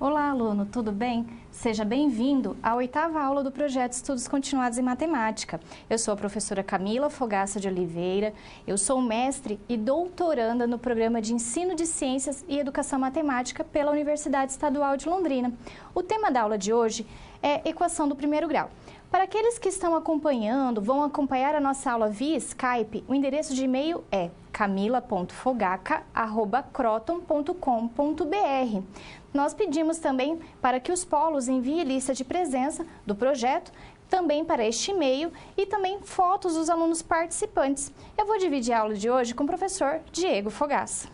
Olá, aluno, tudo bem? Seja bem-vindo à 8ª aula do projeto Estudos Continuados em Matemática. Eu sou a professora Camila Fogaça de Oliveira, eu sou mestre e doutoranda no Programa de Ensino de Ciências e Educação Matemática pela Universidade Estadual de Londrina. O tema da aula de hoje é Equação do Primeiro Grau. Para aqueles que estão acompanhando, vão acompanhar a nossa aula via Skype, o endereço de e-mail é camila.fogaca@croton.com.br. Nós pedimos também para que os polos enviem lista de presença do projeto, também para este e-mail e também fotos dos alunos participantes. Eu vou dividir a aula de hoje com o professor Diego Fogaça.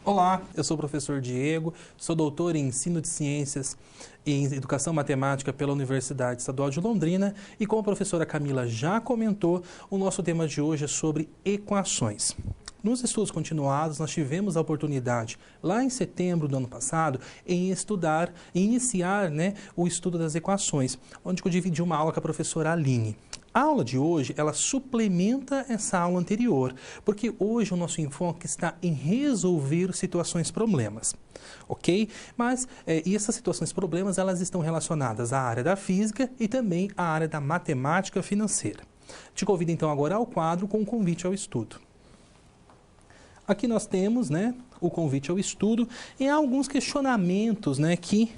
Olá, eu sou o professor Diego, sou doutor em Ensino de Ciências e em Educação Matemática pela Universidade Estadual de Londrina e como a professora Camila já comentou, o nosso tema de hoje é sobre equações. Nos estudos continuados, nós tivemos a oportunidade, lá em setembro do ano passado, em iniciar o estudo das equações, onde eu dividi uma aula com a professora Aline. A aula de hoje, ela suplementa essa aula anterior, porque hoje o nosso enfoque está em resolver situações problemas, ok? Mas, e essas situações problemas, elas estão relacionadas à área da física e também à área da matemática financeira. Te convido então agora ao quadro com o convite ao estudo. Aqui nós temos, o convite ao estudo e há alguns questionamentos, que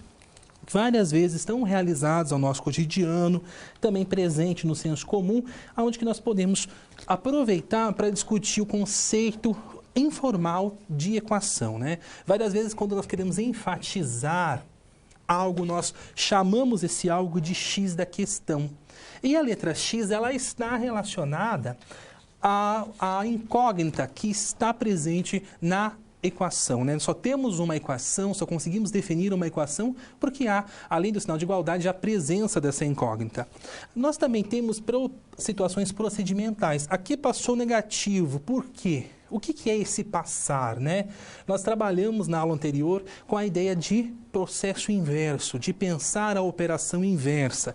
várias vezes estão realizados ao nosso cotidiano, também presente no senso comum, onde que nós podemos aproveitar para discutir o conceito informal de equação, Várias vezes, quando nós queremos enfatizar algo, nós chamamos esse algo de X da questão. E a letra X, ela está relacionada a incógnita que está presente na equação, Só temos uma equação, só conseguimos definir uma equação porque há, além do sinal de igualdade, a presença dessa incógnita. Nós também temos situações procedimentais. Aqui passou negativo, por quê? O que é esse passar, Nós trabalhamos na aula anterior com a ideia de processo inverso, de pensar a operação inversa,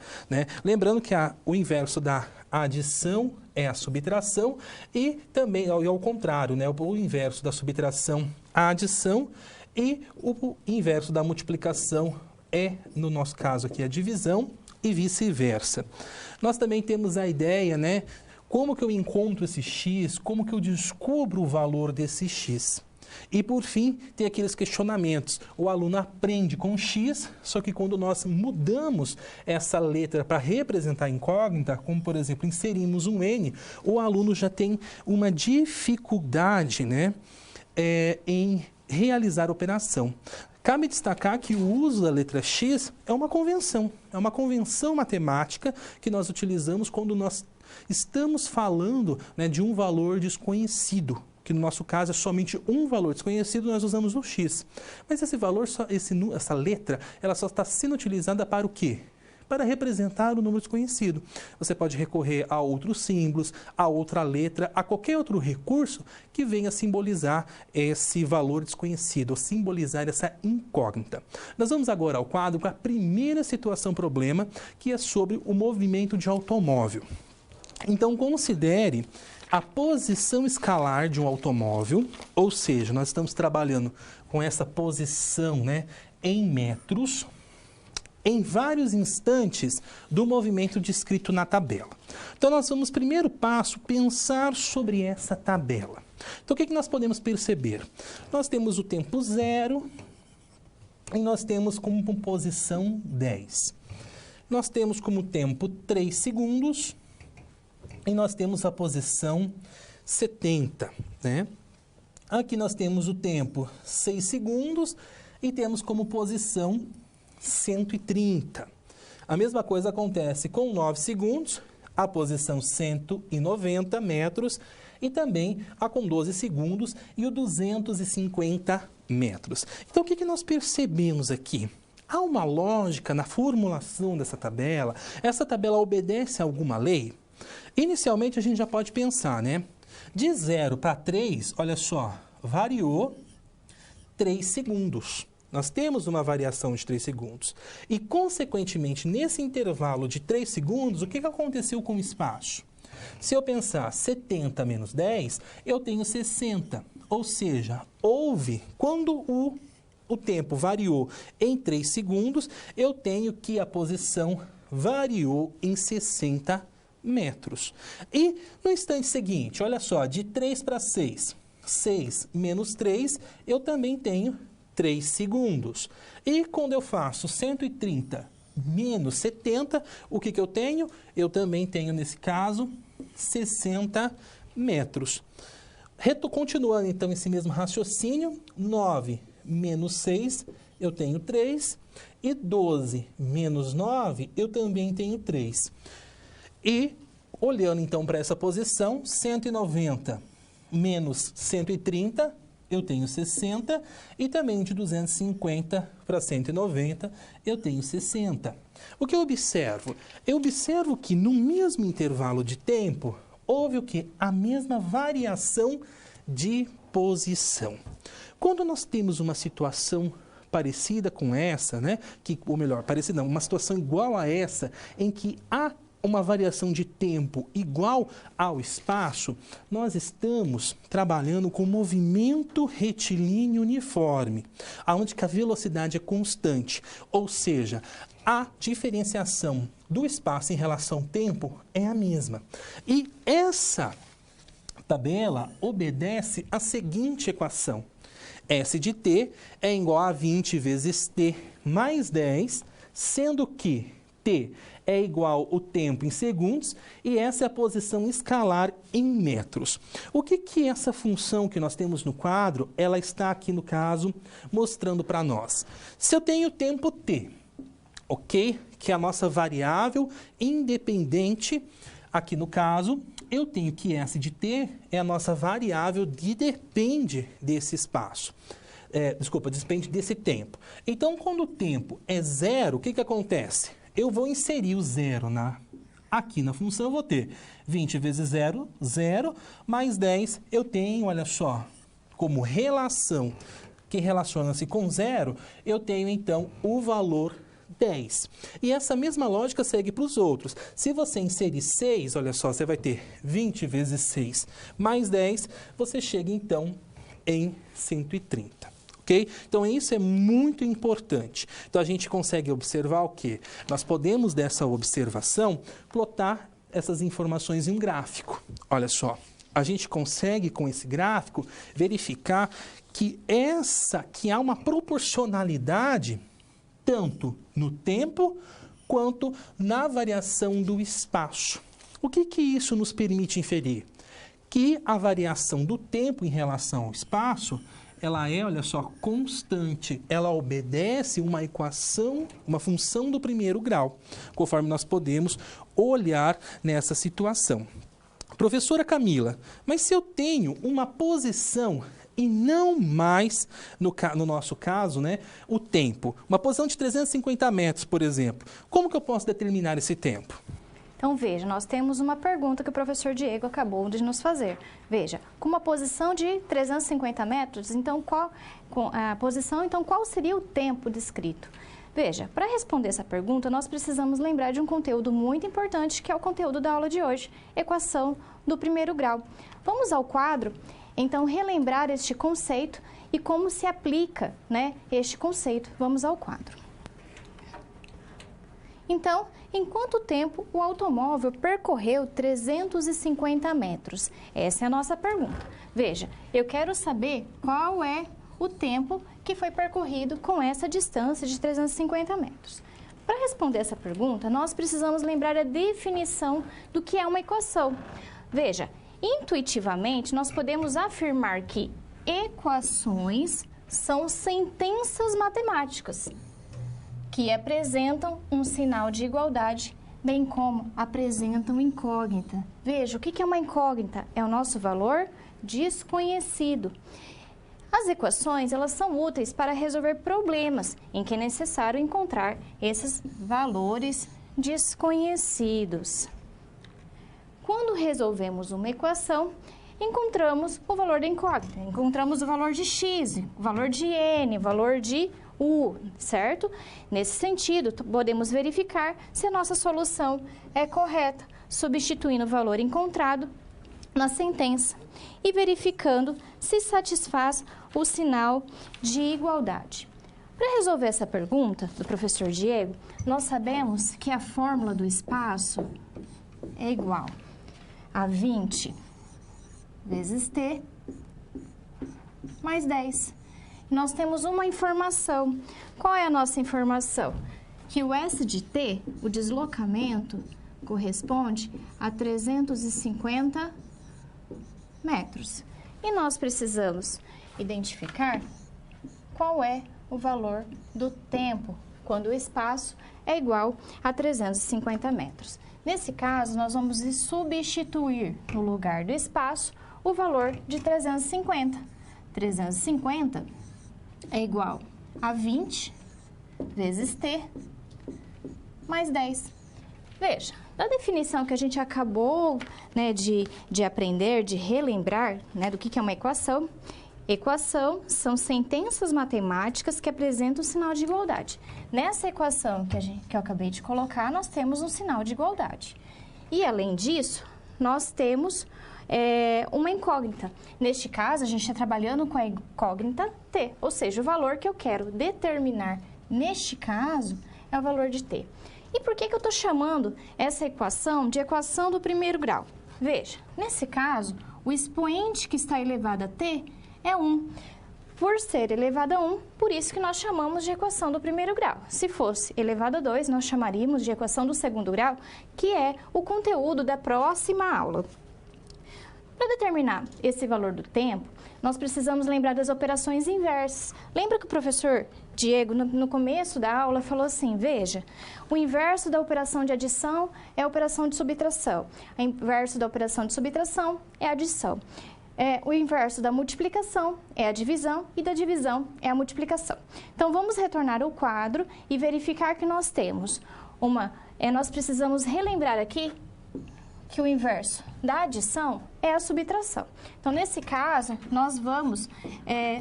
Lembrando que o inverso da adição é a subtração e também ao contrário, o inverso da subtração a adição e o inverso da multiplicação é, no nosso caso aqui, a divisão e vice-versa. Nós também temos a ideia, como que eu encontro esse x, como que eu descubro o valor desse x. E, por fim, tem aqueles questionamentos. O aluno aprende com x, só que quando nós mudamos essa letra para representar a incógnita, como, por exemplo, inserimos um n, o aluno já tem uma dificuldade, em realizar a operação. Cabe destacar que o uso da letra x é uma convenção matemática que nós utilizamos quando nós estamos falando, de um valor desconhecido, que no nosso caso é somente um valor desconhecido, nós usamos o x. Mas esse valor, essa letra, ela só está sendo utilizada para o quê? Para representar o número desconhecido. Você pode recorrer a outros símbolos, a outra letra, a qualquer outro recurso que venha simbolizar esse valor desconhecido, ou simbolizar essa incógnita. Nós vamos agora ao quadro com a primeira situação problema, que é sobre o movimento de automóvel. Então, considere a posição escalar de um automóvel, ou seja, nós estamos trabalhando com essa posição, em metros, em vários instantes do movimento descrito na tabela. Então, nós vamos, primeiro passo, pensar sobre essa tabela. Então, o que nós podemos perceber? Nós temos o tempo 0 e nós temos como posição 10. Nós temos como tempo 3 segundos e nós temos a posição 70, Aqui nós temos o tempo 6 segundos e temos como posição 130. A mesma coisa acontece com 9 segundos, a posição 190 metros e também a com 12 segundos e o 250 metros. Então, o que nós percebemos aqui? Há uma lógica na formulação dessa tabela? Essa tabela obedece a alguma lei? Inicialmente, a gente já pode pensar, De 0 para 3, olha só, variou 3 segundos. Nós temos uma variação de 3 segundos. E, consequentemente, nesse intervalo de 3 segundos, o que aconteceu com o espaço? Se eu pensar 70 menos 10, eu tenho 60. Ou seja, quando o o tempo variou em 3 segundos, eu tenho que a posição variou em 60 metros. E no instante seguinte, olha só, de 3 para 6, 6 menos 3, eu também tenho 3 segundos. E quando eu faço 130 menos 70, o que eu tenho? Eu também tenho, nesse caso, 60 metros. Continuando, então, esse mesmo raciocínio, 9 menos 6, eu tenho 3. E 12 menos 9, eu também tenho 3. E, olhando, então, para essa posição, 190 menos 130, eu tenho 60, e também de 250 para 190, eu tenho 60. O que eu observo? Eu observo que no mesmo intervalo de tempo, houve o quê? A mesma variação de posição. Quando nós temos uma situação parecida com essa, né? Ou melhor, parecida não, uma situação igual a essa, em que há uma variação de tempo igual ao espaço, nós estamos trabalhando com movimento retilíneo uniforme, onde a velocidade é constante, ou seja, a diferenciação do espaço em relação ao tempo é a mesma. E essa tabela obedece à seguinte equação. S de t é igual a 20 vezes t mais 10, sendo que t é igual o tempo em segundos e essa é a posição escalar em metros. O que é essa função que nós temos no quadro? Ela está aqui, no caso, mostrando para nós. Se eu tenho o tempo t, ok? Que é a nossa variável independente, aqui no caso, eu tenho que S de t é a nossa variável que depende desse espaço. Depende desse tempo. Então, quando o tempo é zero, o que acontece? Eu vou inserir o zero aqui na função, eu vou ter 20 vezes 0, 0, mais 10, eu tenho, olha só, como relação que relaciona-se com zero, eu tenho então o valor 10. E essa mesma lógica segue para os outros. Se você inserir 6, olha só, você vai ter 20 vezes 6 mais 10, você chega então em 130. Okay? Então, isso é muito importante. Então, a gente consegue observar o quê? Nós podemos, dessa observação, plotar essas informações em um gráfico. Olha só, a gente consegue, com esse gráfico, verificar que há uma proporcionalidade tanto no tempo quanto na variação do espaço. O que isso nos permite inferir? Que a variação do tempo em relação ao espaço ela é, olha só, constante. Ela obedece uma equação, uma função do primeiro grau, conforme nós podemos olhar nessa situação. Professora Camila, mas se eu tenho uma posição e não mais, no nosso caso, né, o tempo, uma posição de 350 metros, por exemplo, como que eu posso determinar esse tempo? Então, veja, nós temos uma pergunta que o professor Diego acabou de nos fazer. Veja, com uma posição de 350 metros, então qual seria o tempo descrito? Veja, para responder essa pergunta, nós precisamos lembrar de um conteúdo muito importante, que é o conteúdo da aula de hoje, equação do primeiro grau. Vamos ao quadro, então, relembrar este conceito e como se aplica, né, este conceito. Vamos ao quadro. Então, em quanto tempo o automóvel percorreu 350 metros? Essa é a nossa pergunta. Veja, eu quero saber qual é o tempo que foi percorrido com essa distância de 350 metros. Para responder essa pergunta, nós precisamos lembrar a definição do que é uma equação. Veja, intuitivamente, nós podemos afirmar que equações são sentenças matemáticas que apresentam um sinal de igualdade, bem como apresentam incógnita. Veja, o que é uma incógnita? É o nosso valor desconhecido. As equações, elas são úteis para resolver problemas em que é necessário encontrar esses valores desconhecidos. Quando resolvemos uma equação, encontramos o valor da incógnita, encontramos o valor de x, o valor de n, o valor de u, certo? Nesse sentido, podemos verificar se a nossa solução é correta, substituindo o valor encontrado na sentença e verificando se satisfaz o sinal de igualdade. Para resolver essa pergunta do professor Diego, nós sabemos que a fórmula do espaço é igual a 20 vezes t mais 10. Nós temos uma informação. Qual é a nossa informação? Que o S de t, o deslocamento, corresponde a 350 metros. E nós precisamos identificar qual é o valor do tempo quando o espaço é igual a 350 metros. Nesse caso, nós vamos substituir no lugar do espaço o valor de 350. 350 é igual a 20 vezes t mais 10. Veja, da definição que a gente acabou, né, de aprender, de relembrar, né, do que é uma equação, equação são sentenças matemáticas que apresentam um sinal de igualdade. Nessa equação que eu acabei de colocar, nós temos um sinal de igualdade. E, além disso, nós temos uma incógnita. Neste caso, a gente está trabalhando com a incógnita t, ou seja, o valor que eu quero determinar, neste caso, é o valor de t. E por que eu estou chamando essa equação de equação do primeiro grau? Veja, nesse caso, o expoente que está elevado a t é 1. Por ser elevado a 1, por isso que nós chamamos de equação do primeiro grau. Se fosse elevado a 2, nós chamaríamos de equação do segundo grau, que é o conteúdo da próxima aula. Para determinar esse valor do tempo, nós precisamos lembrar das operações inversas. Lembra que o professor Diego, no começo da aula, falou assim, veja, o inverso da operação de adição é a operação de subtração. O inverso da operação de subtração é a adição. O inverso da multiplicação é a divisão e da divisão é a multiplicação. Então, vamos retornar ao quadro e verificar que nós temos nós precisamos relembrar aqui que o inverso da adição é a subtração. Então, nesse caso, nós vamos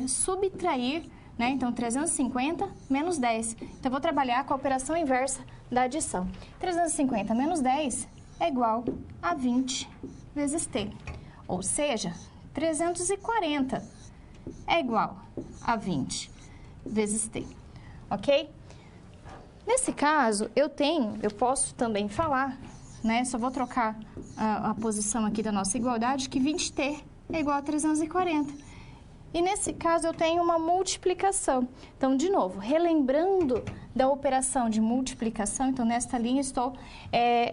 subtrair, né? Então, 350 menos 10. Então, eu vou trabalhar com a operação inversa da adição. 350 menos 10 é igual a 20 vezes t. Ou seja, 340 é igual a 20 vezes t. Ok? Nesse caso, eu posso também falar, né? Só vou trocar a posição aqui da nossa igualdade, que 20t é igual a 340. E nesse caso, eu tenho uma multiplicação. Então, de novo, relembrando da operação de multiplicação, então, nesta linha, estou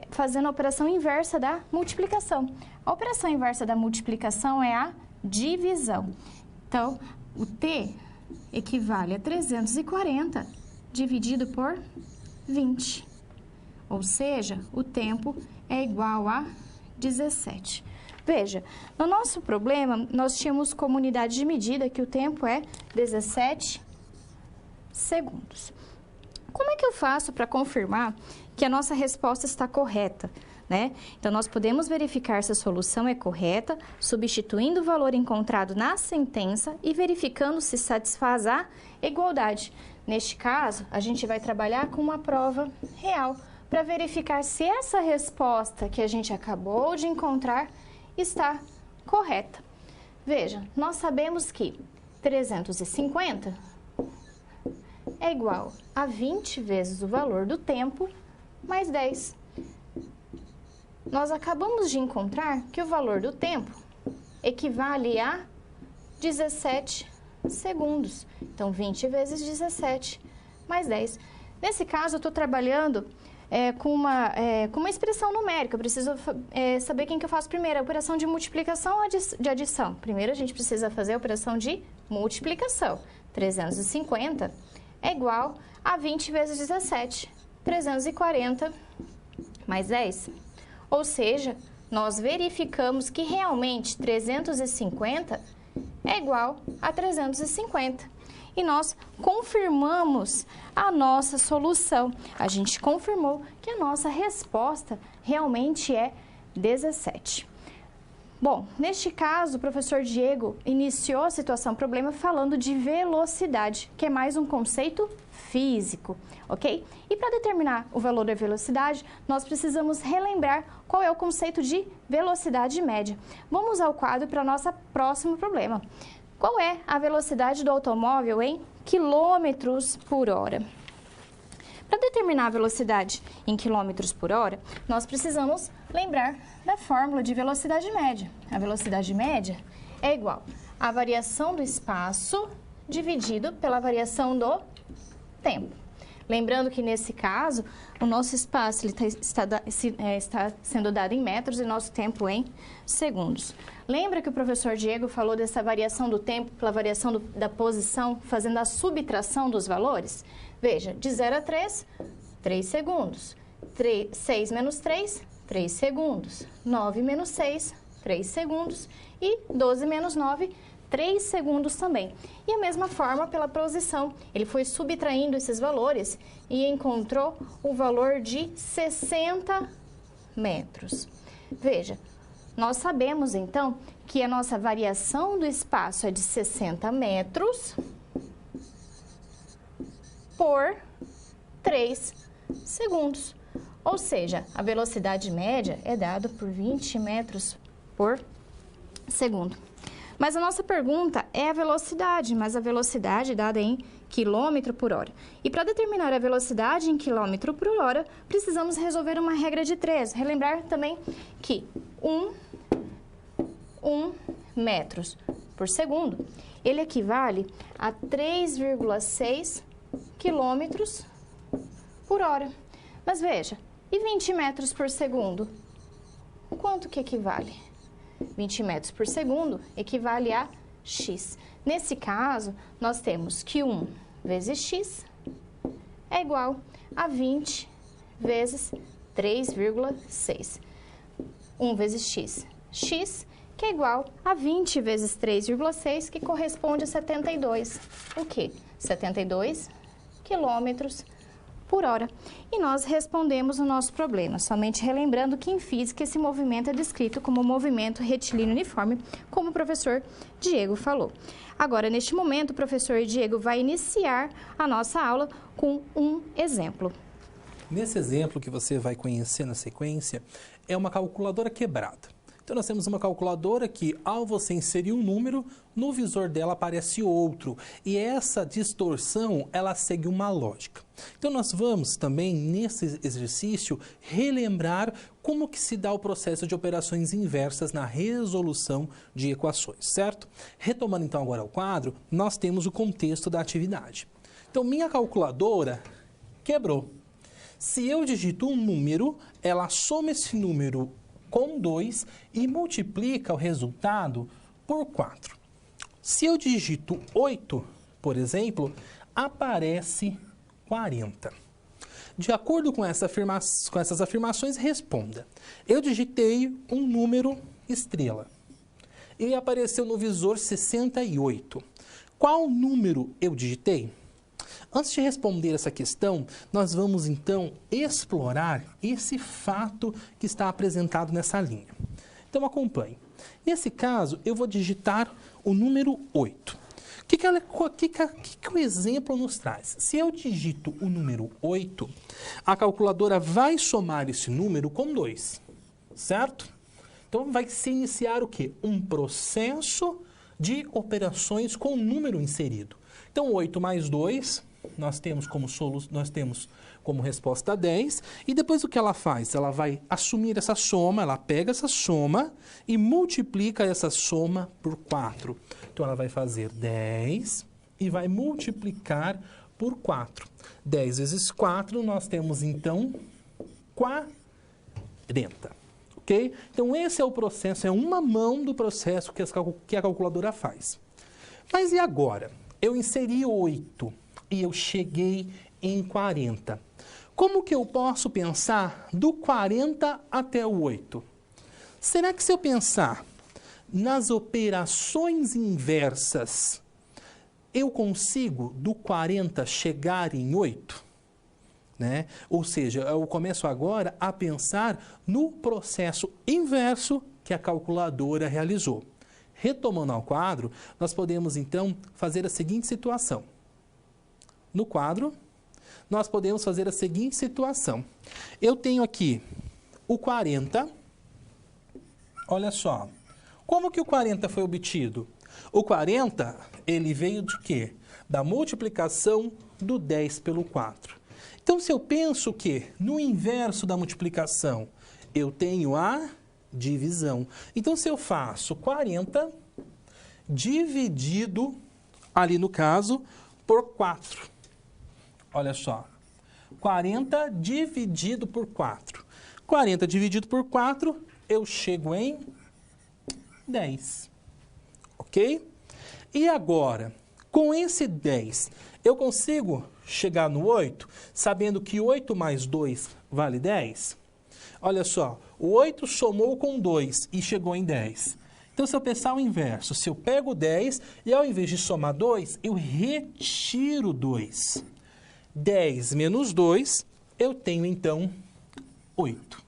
fazendo a operação inversa da multiplicação. A operação inversa da multiplicação é a divisão. Então, o t equivale a 340 dividido por 20. Ou seja, o tempo é igual a 17. Veja, no nosso problema, nós tínhamos como unidade de medida que o tempo é 17 segundos. Como é que eu faço para confirmar que a nossa resposta está correta, né? Então, nós podemos verificar se a solução é correta, substituindo o valor encontrado na sentença e verificando se satisfaz a igualdade. Neste caso, a gente vai trabalhar com uma prova real, para verificar se essa resposta que a gente acabou de encontrar está correta. Veja, nós sabemos que 350 é igual a 20 vezes o valor do tempo mais 10. Nós acabamos de encontrar que o valor do tempo equivale a 17 segundos. Então, 20 vezes 17 mais 10. Nesse caso, eu estou trabalhando com uma expressão numérica. Eu preciso saber quem que eu faço primeiro, a operação de multiplicação ou de adição. Primeiro, a gente precisa fazer a operação de multiplicação. 350 é igual a 20 vezes 17. 340 mais 10. Ou seja, nós verificamos que realmente 350 é igual a 350. E nós confirmamos a nossa solução. A gente confirmou que a nossa resposta realmente é 17. Bom, neste caso, o professor Diego iniciou a situação problema falando de velocidade, que é mais um conceito físico, ok? E para determinar o valor da velocidade, nós precisamos relembrar qual é o conceito de velocidade média. Vamos ao quadro para o nosso próximo problema. Qual é a velocidade do automóvel em quilômetros por hora? Para determinar a velocidade em quilômetros por hora, nós precisamos lembrar da fórmula de velocidade média. A velocidade média é igual à variação do espaço dividido pela variação do tempo. Lembrando que, nesse caso, o nosso espaço está sendo dado em metros e nosso tempo em segundos. Lembra que o professor Diego falou dessa variação do tempo pela variação da posição, fazendo a subtração dos valores? Veja, de 0 a 3, 3 segundos. 6 menos 3, 3 segundos. 9 menos 6, 3 segundos. E 12 menos 9, 3 segundos também. E a mesma forma pela posição. Ele foi subtraindo esses valores e encontrou o valor de 60 metros. Veja, nós sabemos então que a nossa variação do espaço é de 60 metros por 3 segundos. Ou seja, a velocidade média é dada por 20 metros por segundo. Mas a nossa pergunta é a velocidade, mas a velocidade dada em quilômetro por hora. E para determinar a velocidade em quilômetro por hora, precisamos resolver uma regra de 3. Relembrar também que 1 metros por segundo, ele equivale a 3,6 quilômetros por hora. Mas veja, e 20 metros por segundo? Quanto que equivale? 20 metros por segundo equivale a x. Nesse caso, nós temos que 1 vezes x é igual a 20 vezes 3,6. 1 vezes x, x, que é igual a 20 vezes 3,6, que corresponde a 72. O quê? 72 quilômetros por hora. E nós respondemos o nosso problema, somente relembrando que em física esse movimento é descrito como movimento retilíneo uniforme, como o professor Diego falou. Agora, neste momento, o professor Diego vai iniciar a nossa aula com um exemplo. Nesse exemplo que você vai conhecer na sequência, é uma calculadora quebrada. Então, nós temos uma calculadora que, ao você inserir um número, no visor dela aparece outro. E essa distorção, ela segue uma lógica. Então, nós vamos também, nesse exercício, relembrar como que se dá o processo de operações inversas na resolução de equações, certo? Retomando, então, agora o quadro, nós temos o contexto da atividade. Então, minha calculadora quebrou. Se eu digito um número, ela soma esse número com 2 e multiplica o resultado por 4. Se eu digito 8, por exemplo, aparece 40. De acordo com essas afirmações, responda. Eu digitei um número estrela. Ele apareceu no visor 68. Qual número eu digitei? Antes de responder essa questão, nós vamos então explorar esse fato que está apresentado nessa linha. Então acompanhe. Nesse caso, eu vou digitar o número 8. O que o exemplo nos traz? Se eu digito o número 8, a calculadora vai somar esse número com 2, certo? Então vai se iniciar o quê? Um processo de operações com o número inserido. Então 8 mais 2... Nós temos como resposta 10, e depois o que ela faz? Ela vai assumir essa soma, ela pega essa soma e multiplica essa soma por 4. Então, ela vai fazer 10 e vai multiplicar por 4. 10 vezes 4, nós temos, então, 40. Ok? Então, esse é o processo, é uma mão do processo que a calculadora faz. Mas e agora? Eu inseri 8. E eu cheguei em 40. Como que eu posso pensar do 40 até o 8? Será que se eu pensar nas operações inversas, eu consigo do 40 chegar em 8? Né? Ou seja, eu começo agora a pensar no processo inverso que a calculadora realizou. Retomando ao quadro, nós podemos então fazer a seguinte situação. No quadro, nós podemos fazer a seguinte situação. Eu tenho aqui o 40. Olha só. Como que o 40 foi obtido? O 40, ele veio de quê? Da multiplicação do 10 pelo 4. Então, se eu penso que no inverso da multiplicação eu tenho a divisão. Então, se eu faço 40 dividido, ali no caso, por 4. Olha só. 40 dividido por 4. 40 dividido por 4, eu chego em 10. Ok? E agora, com esse 10, eu consigo chegar no 8, sabendo que 8 mais 2 vale 10? Olha só, o 8 somou com 2 e chegou em 10. Então, se eu pensar o inverso, se eu pego 10 e ao invés de somar 2, eu retiro 2. 10 menos 2, eu tenho então 8.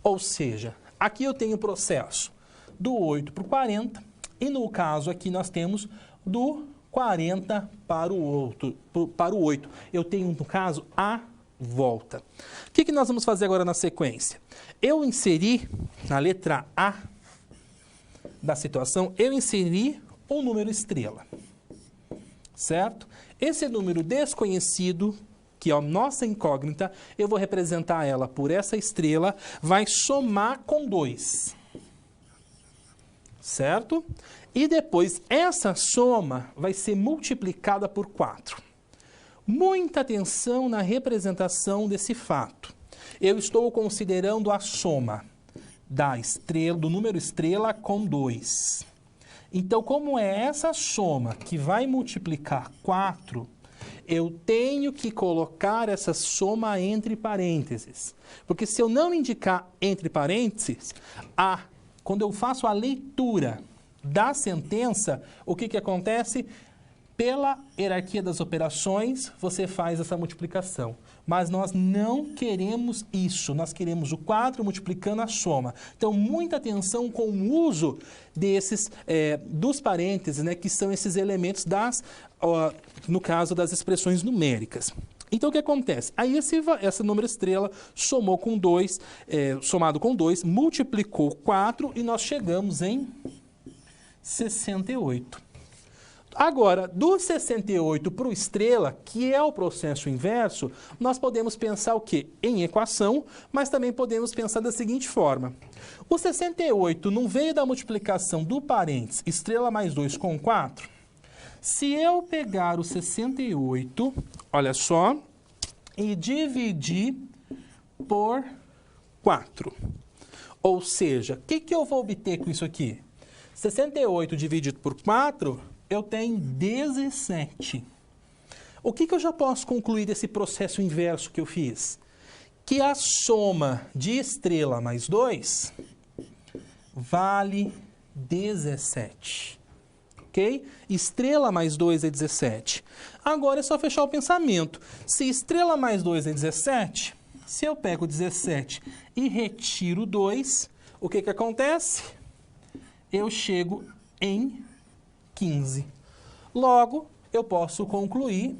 Ou seja, aqui eu tenho o processo do 8 para o 40 e no caso aqui nós temos do 40 para o 8. Eu tenho, no caso, a volta. O que nós vamos fazer agora na sequência? Eu inseri, na letra A da situação, eu inseri o número estrela. Certo? Esse número desconhecido, que é a nossa incógnita, eu vou representar ela por essa estrela, vai somar com 2. Certo? E depois, essa soma vai ser multiplicada por 4. Muita atenção na representação desse fato. Eu estou considerando a soma da estrela, do número estrela com 2. Então, como é essa soma que vai multiplicar 4, eu tenho que colocar essa soma entre parênteses. Porque se eu não indicar entre parênteses, quando eu faço a leitura da sentença, o que acontece? Pela hierarquia das operações, você faz essa multiplicação. Mas nós não queremos isso. Nós queremos o 4 multiplicando a soma. Então, muita atenção com o uso desses, dos parênteses, né, que são esses elementos no caso das expressões numéricas. Então, o que acontece? Aí, esse número estrela somou com 2, somado com 2, multiplicou 4 e nós chegamos em 68. Agora, do 68 para o estrela, que é o processo inverso, nós podemos pensar o quê? Em equação, mas também podemos pensar da seguinte forma. O 68 não veio da multiplicação do parênteses estrela mais 2 com 4? Se eu pegar o 68, olha só, e dividir por 4, ou seja, o que eu vou obter com isso aqui? 68 dividido por 4, eu tenho 17. O que eu já posso concluir desse processo inverso que eu fiz? Que a soma de estrela mais 2 vale 17. Ok? Estrela mais 2 é 17. Agora é só fechar o pensamento. Se estrela mais 2 é 17, se eu pego 17 e retiro 2, o que acontece? Eu chego em 15. Logo, eu posso concluir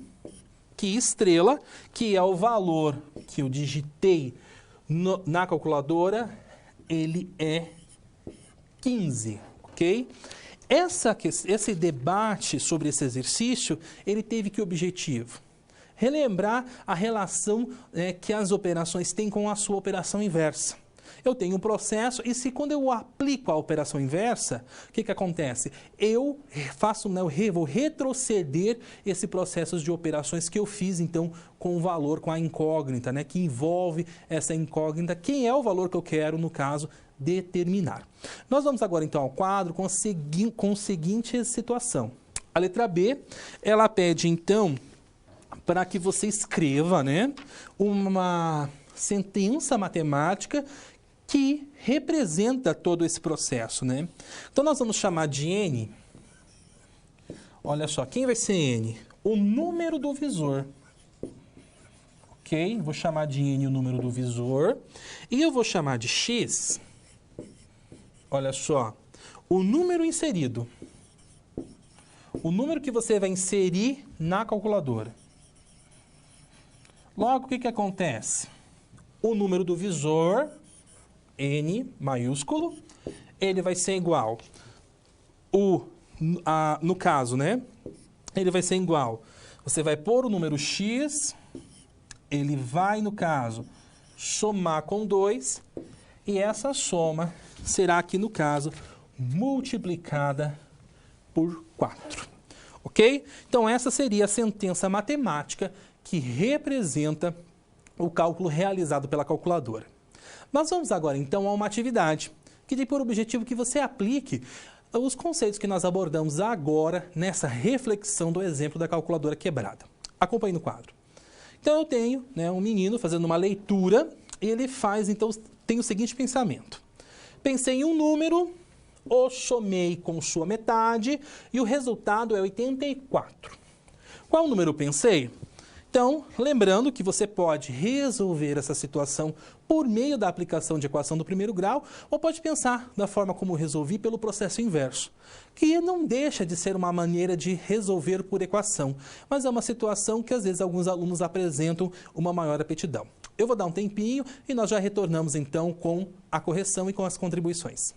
que estrela, que é o valor que eu digitei na calculadora, ele é 15, ok? Esse debate sobre esse exercício, ele teve que objetivo? Relembrar a relação que as operações têm com a sua operação inversa. Eu tenho um processo e quando eu aplico a operação inversa, o que acontece? Eu vou retroceder esse processo de operações que eu fiz, então, com o valor, com a incógnita, né, que envolve essa incógnita, quem é o valor que eu quero, no caso, determinar. Nós vamos agora, então, ao quadro com a seguinte situação. A letra B, ela pede, então, para que você escreva, né, uma sentença matemática que representa todo esse processo, né? Então, nós vamos chamar de N. Olha só, quem vai ser N? O número do visor. Ok? Vou chamar de N o número do visor. E eu vou chamar de X. Olha só, o número inserido. O número que você vai inserir na calculadora. Logo, o que acontece? O número do visor, N maiúsculo, ele vai ser igual o no caso, né? Ele vai ser igual. Você vai pôr o número x, ele vai, no caso, somar com 2, e essa soma será aqui, no caso, multiplicada por 4. Ok? Então, essa seria a sentença matemática que representa o cálculo realizado pela calculadora. Nós vamos agora, então, a uma atividade que tem por objetivo que você aplique os conceitos que nós abordamos agora nessa reflexão do exemplo da calculadora quebrada. Acompanhe no quadro. Então, eu tenho, né, um menino fazendo uma leitura e ele faz, então, tem o seguinte pensamento. Pensei em um número, o somei com sua metade e o resultado é 84. Qual número eu pensei? Então, lembrando que você pode resolver essa situação por meio da aplicação de equação do primeiro grau, ou pode pensar da forma como resolvi pelo processo inverso, que não deixa de ser uma maneira de resolver por equação, mas é uma situação que às vezes alguns alunos apresentam uma maior aptidão. Eu vou dar um tempinho e nós já retornamos então com a correção e com as contribuições.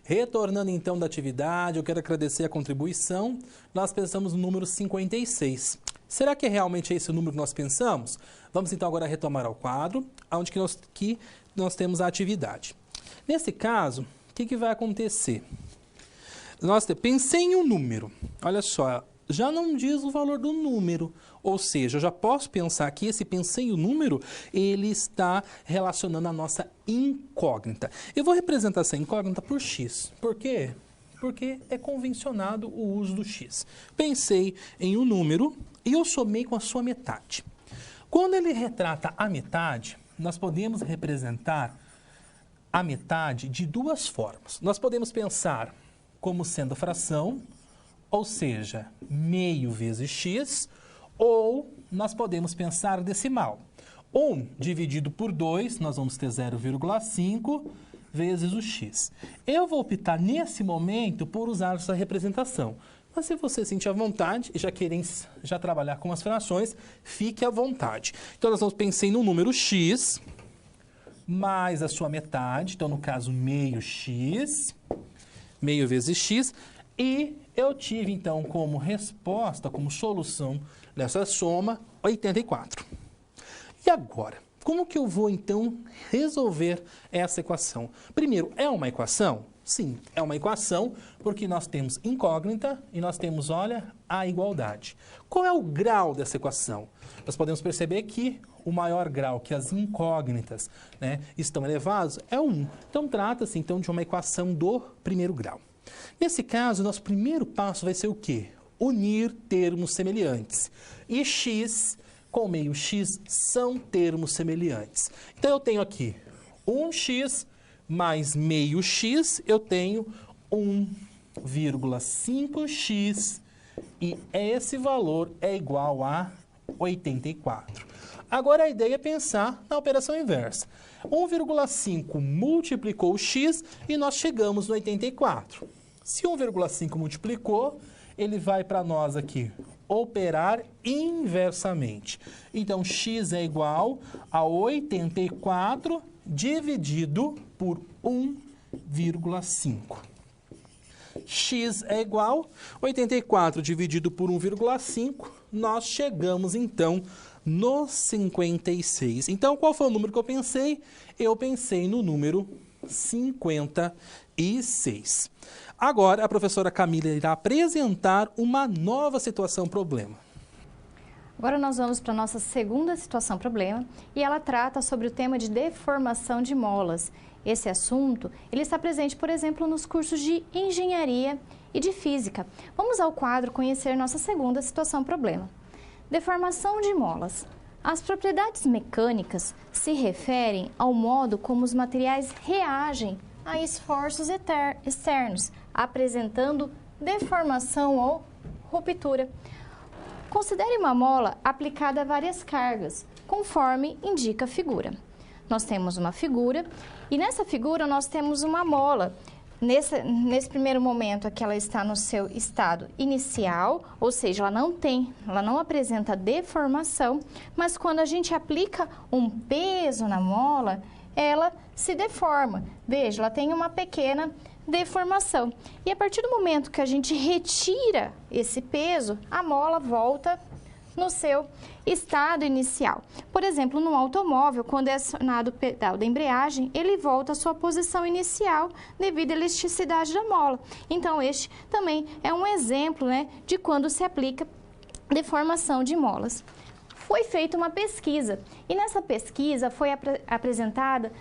Retornando então da atividade, eu quero agradecer a contribuição. Nós pensamos no número 56. Será que realmente é esse o número que nós pensamos? Vamos então agora retomar ao quadro, onde que nós temos a atividade. Nesse caso, o que vai acontecer? Pensei em um número. Olha só, já não diz o valor do número. Ou seja, eu já posso pensar que esse pensei o número, ele está relacionando a nossa incógnita. Eu vou representar essa incógnita por x. Por quê? Porque é convencionado o uso do x. Pensei em um número e eu somei com a sua metade. Quando ele retrata a metade, nós podemos representar a metade de duas formas. Nós podemos pensar como sendo fração, ou seja, meio vezes x, ou nós podemos pensar decimal. 1 dividido por 2, nós vamos ter 0,5 vezes o x. Eu vou optar nesse momento por usar essa representação. Mas se você sentir à vontade e já trabalhar com as frações, fique à vontade. Então, nós vamos pensar no número x mais a sua metade, então, no caso, meio x, meio vezes x, e eu tive, então, como resposta, como solução dessa soma, 84. E agora, como que eu vou, então, resolver essa equação? Primeiro, é uma equação? Sim, é uma equação, porque nós temos incógnita e nós temos, olha, a igualdade. Qual é o grau dessa equação? Nós podemos perceber que o maior grau que as incógnitas, né, estão elevados é 1. Então, trata-se, então, de uma equação do primeiro grau. Nesse caso, nosso primeiro passo vai ser o quê? Unir termos semelhantes. E x com meio x são termos semelhantes. Então, eu tenho aqui 1x mais meio x, eu tenho 1,5x e esse valor é igual a 84. Agora, a ideia é pensar na operação inversa. 1,5 multiplicou o x e nós chegamos no 84. Se 1,5 multiplicou, ele vai para nós aqui operar inversamente. Então, x é igual a 84 dividido por 1,5. X é igual a 84 dividido por 1,5. Nós chegamos, então, no 56. Então, qual foi o número que eu pensei? Eu pensei no número 56. Agora, a professora Camila irá apresentar uma nova situação-problema. Agora nós vamos para a nossa segunda situação-problema e ela trata sobre o tema de deformação de molas. Esse assunto, ele está presente, por exemplo, nos cursos de engenharia e de física. Vamos ao quadro conhecer nossa segunda situação-problema. Deformação de molas. As propriedades mecânicas se referem ao modo como os materiais reagem a esforços externos, apresentando deformação ou ruptura. Considere uma mola aplicada a várias cargas, conforme indica a figura. Nós temos uma figura e nessa figura nós temos uma mola. Nesse primeiro momento aqui ela está no seu estado inicial, ou seja, ela não apresenta deformação, mas quando a gente aplica um peso na mola, ela se deforma. Veja, ela tem uma pequena deformação. E a partir do momento que a gente retira esse peso, a mola volta no seu estado inicial. Por exemplo, no automóvel, quando é acionado o pedal da embreagem, ele volta à sua posição inicial devido à elasticidade da mola. Então, este também é um exemplo, né, de quando se aplica deformação de molas. Foi feita uma pesquisa e nessa pesquisa foi apresentada,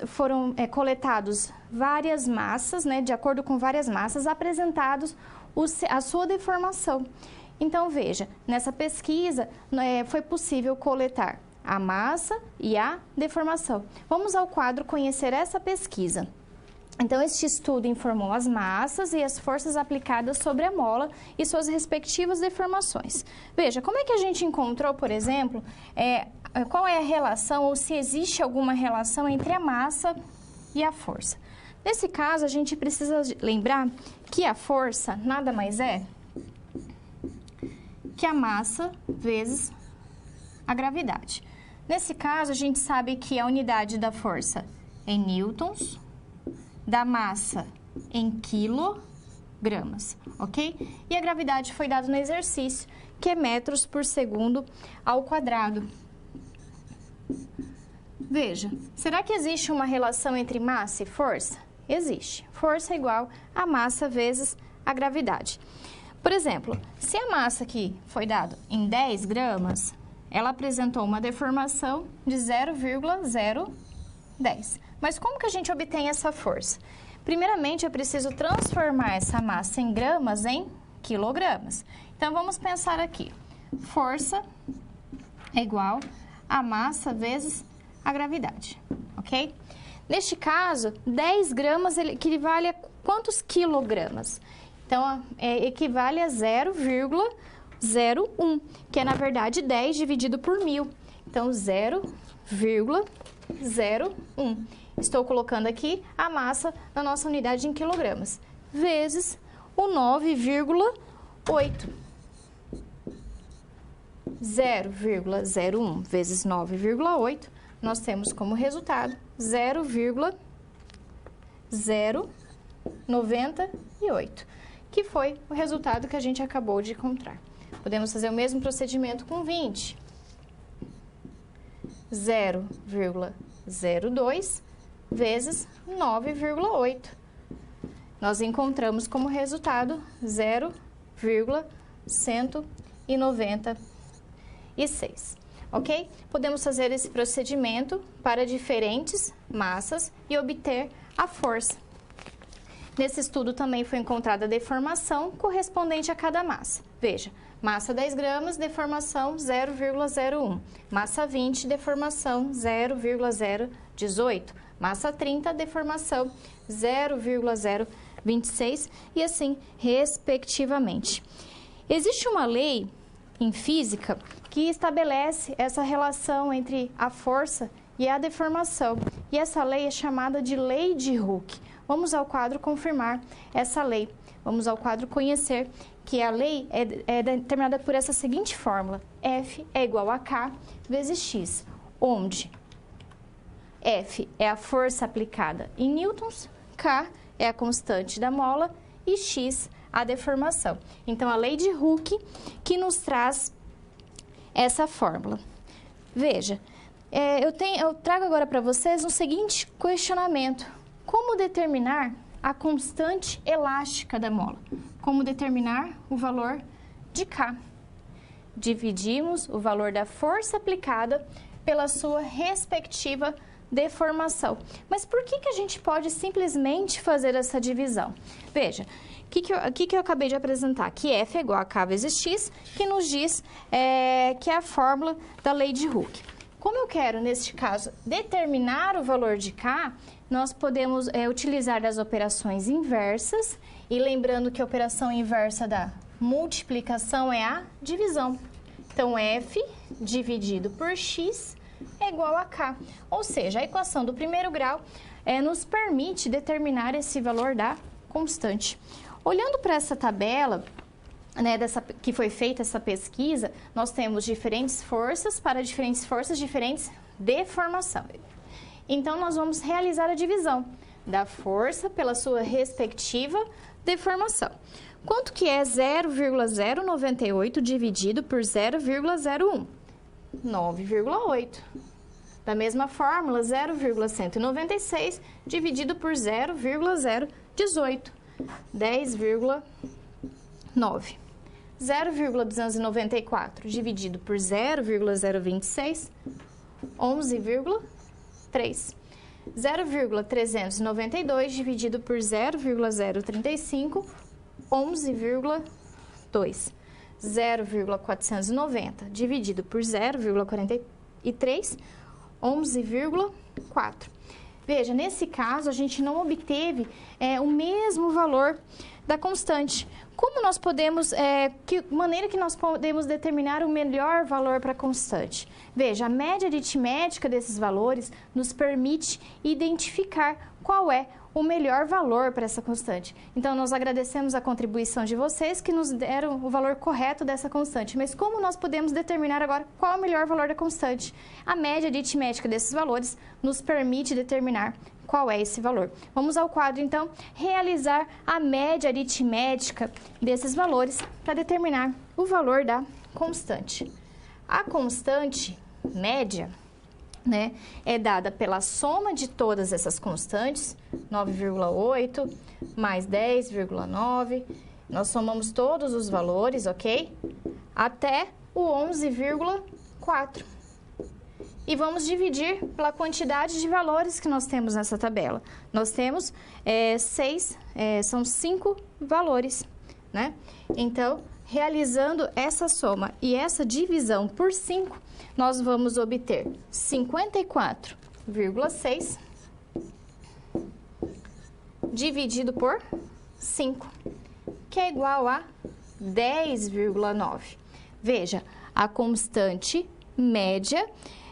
foram coletados várias massas, né, de acordo com várias massas, apresentados a sua deformação. Então, veja, nessa pesquisa foi possível coletar a massa e a deformação. Vamos ao quadro conhecer essa pesquisa. Então, este estudo informou as massas e as forças aplicadas sobre a mola e suas respectivas deformações. Veja, como é que a gente encontrou, por exemplo, qual é a relação ou se existe alguma relação entre a massa e a força. Nesse caso, a gente precisa lembrar que a força nada mais é que a massa vezes a gravidade. Nesse caso, a gente sabe que a unidade da força é em newtons, da massa em quilogramas, ok? E a gravidade foi dada no exercício, que é metros por segundo ao quadrado. Veja, será que existe uma relação entre massa e força? Existe. Força é igual a massa vezes a gravidade. Por exemplo, se a massa aqui foi dada em 10 gramas, ela apresentou uma deformação de 0,010. Mas como que a gente obtém essa força? Primeiramente, eu preciso transformar essa massa em gramas em quilogramas. Então, vamos pensar aqui. Força é igual a massa vezes a gravidade, ok? Neste caso, 10 gramas equivale a quantos quilogramas? Então, equivale a 0,01, que é, na verdade, 10 dividido por 1.000. Então, 0,01. Estou colocando aqui a massa na nossa unidade em quilogramas, vezes o 9,8. 0,01 vezes 9,8, nós temos como resultado 0,098, que foi o resultado que a gente acabou de encontrar. Podemos fazer o mesmo procedimento com 20. 0,02 vezes 9,8. Nós encontramos como resultado 0,196, ok? Podemos fazer esse procedimento para diferentes massas e obter a força. Nesse estudo também foi encontrada a deformação correspondente a cada massa. Veja, massa 10 gramas, deformação 0,01. Massa 20, deformação 0,018. Massa 30, deformação 0,026 e assim, respectivamente. Existe uma lei em física que estabelece essa relação entre a força e a deformação. E essa lei é chamada de Lei de Hooke. Vamos ao quadro confirmar essa lei. Vamos ao quadro conhecer que a lei é determinada por essa seguinte fórmula. F é igual a K vezes X, onde F é a força aplicada em newtons, K é a constante da mola e X a deformação. Então, a lei de Hooke que nos traz essa fórmula. Veja, eu trago agora para vocês um seguinte questionamento. Como determinar a constante elástica da mola? Como determinar o valor de K? Dividimos o valor da força aplicada pela sua respectiva deformação. Mas por que a gente pode simplesmente fazer essa divisão? Veja, o que eu acabei de apresentar? Que F é igual a K vezes X, que nos diz que é a fórmula da lei de Hooke. Como eu quero, neste caso, determinar o valor de K, nós podemos utilizar das operações inversas, e lembrando que a operação inversa da multiplicação é a divisão. Então, F dividido por X é igual a K. Ou seja, a equação do primeiro grau nos permite determinar esse valor da constante. Olhando para essa tabela, que foi feita essa pesquisa, nós temos diferentes forças para diferentes forças, diferentes deformação. Então, nós vamos realizar a divisão da força pela sua respectiva deformação. Quanto que é 0,098 dividido por 0,01? 9,8. Da mesma fórmula, 0,196 dividido por 0,018. 10,9. 0,294 dividido por 0,026, 11,3. 0,392 dividido por 0,035, 11,2. 0,490 dividido por 0,43, 11,4. Veja, nesse caso, a gente não obteve o mesmo valor da constante. Como nós podemos, que maneira que nós podemos determinar o melhor valor para a constante? Veja, a média aritmética desses valores nos permite identificar qual é o melhor valor para essa constante. Então, nós agradecemos a contribuição de vocês que nos deram o valor correto dessa constante. Mas como nós podemos determinar agora qual é o melhor valor da constante? A média aritmética desses valores nos permite determinar qual é esse valor. Vamos ao quadro, então, realizar a média aritmética desses valores para determinar o valor da constante. A constante média, é dada pela soma de todas essas constantes, 9,8 mais 10,9 Nós somamos todos os valores, ok? Até o 11,4. E vamos dividir pela quantidade de valores que nós temos nessa tabela. Nós temos são 5 valores, né? Então, realizando essa soma e essa divisão por 5, nós vamos obter 54,6 dividido por 5, que é igual a 10,9. Veja, a constante média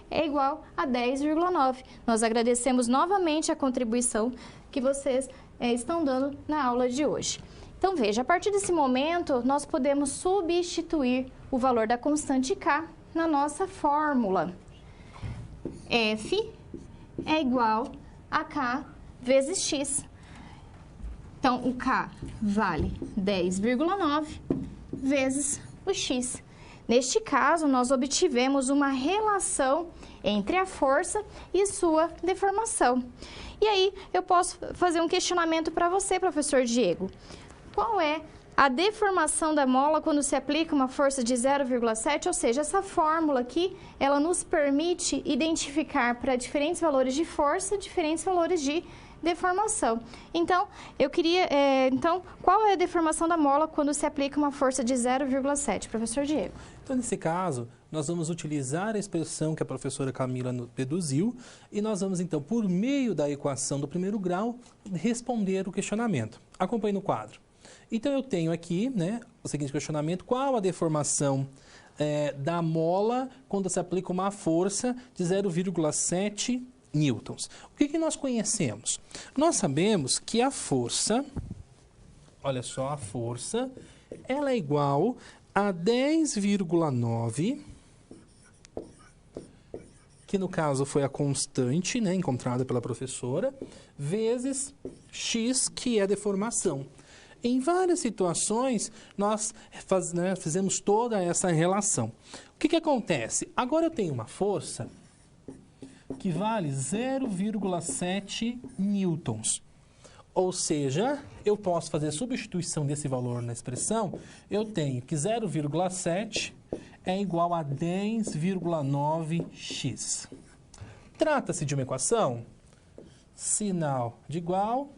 é igual a 10,9. Nós agradecemos novamente a contribuição que vocês estão dando na aula de hoje. Então, veja, a partir desse momento, nós podemos substituir o valor da constante K na nossa fórmula. F é igual a K vezes X. Então, o K vale 10,9 vezes o X. Neste caso, nós obtivemos uma relação entre a força e sua deformação. E aí, eu posso fazer um questionamento para você, professor Diego. Qual é a deformação da mola quando se aplica uma força de 0,7? Ou seja, essa fórmula aqui, ela nos permite identificar para diferentes valores de força, diferentes valores de deformação. Então, qual é a deformação da mola quando se aplica uma força de 0,7? Professor Diego. Então, nesse caso, nós vamos utilizar a expressão que a professora Camila deduziu e nós vamos, então, por meio da equação do primeiro grau, responder o questionamento. Acompanhe no quadro. Então, eu tenho aqui, né, o seguinte questionamento: qual a deformação da mola quando se aplica uma força de 0,7 newtons? O que nós conhecemos? Nós sabemos que a força, olha só, a força, ela é igual a 10,9, que no caso foi a constante, né, encontrada pela professora, vezes x, que é a deformação. Em várias situações, nós fizemos toda essa relação. O que acontece? Agora eu tenho uma força que vale 0,7 newtons. Ou seja, eu posso fazer a substituição desse valor na expressão. Eu tenho que 0,7 é igual a 10,9x. Trata-se de uma equação, sinal de igual,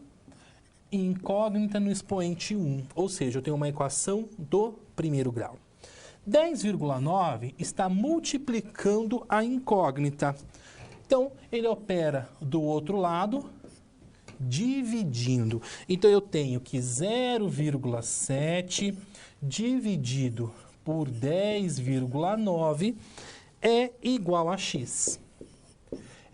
incógnita no expoente 1. Ou seja, eu tenho uma equação do primeiro grau. 10,9 está multiplicando a incógnita. Então, ele opera do outro lado, dividindo. Então, eu tenho que 0,7 dividido por 10,9 é igual a x.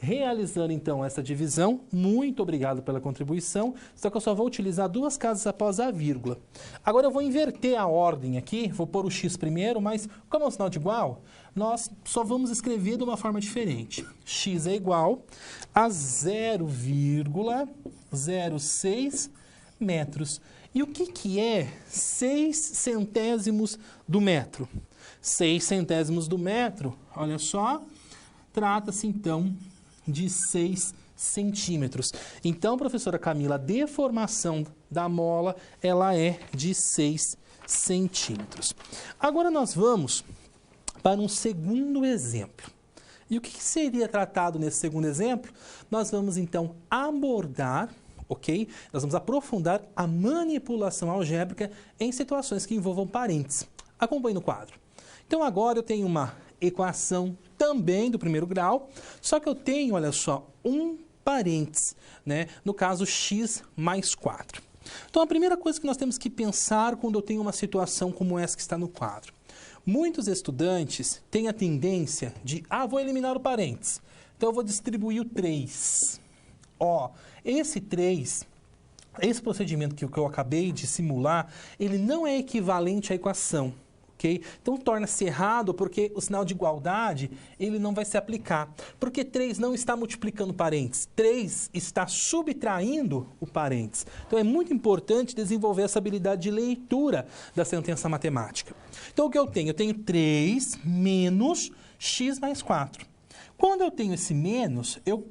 Realizando, então, essa divisão, muito obrigado pela contribuição, só que eu só vou utilizar duas casas após a vírgula. Agora, eu vou inverter a ordem aqui, vou pôr o x primeiro, mas como é um sinal de igual, nós só vamos escrever de uma forma diferente. X é igual a 0,06 metros. E o que é 6 centésimos do metro? 6 centésimos do metro, olha só, trata-se, então, de 6 centímetros. Então, professora Camila, a deformação da mola, ela é de 6 centímetros. Agora nós vamos para um segundo exemplo. E o que seria tratado nesse segundo exemplo? Nós vamos, então, abordar, ok? Nós vamos aprofundar a manipulação algébrica em situações que envolvam parênteses. Acompanhe no quadro. Então, agora eu tenho uma equação também do primeiro grau, só que eu tenho, olha só, um parênteses, né? No caso, x mais 4. Então, a primeira coisa que nós temos que pensar quando eu tenho uma situação como essa que está no quadro. Muitos estudantes têm a tendência de, vou eliminar o parênteses, então eu vou distribuir o 3. Esse 3, esse procedimento que eu acabei de simular, ele não é equivalente à equação. Okay? Então, torna-se errado porque o sinal de igualdade ele não vai se aplicar. Porque 3 não está multiplicando parênteses, 3 está subtraindo o parênteses. Então, é muito importante desenvolver essa habilidade de leitura da sentença matemática. Então, o que eu tenho? Eu tenho 3 menos x mais 4. Quando eu tenho esse menos, eu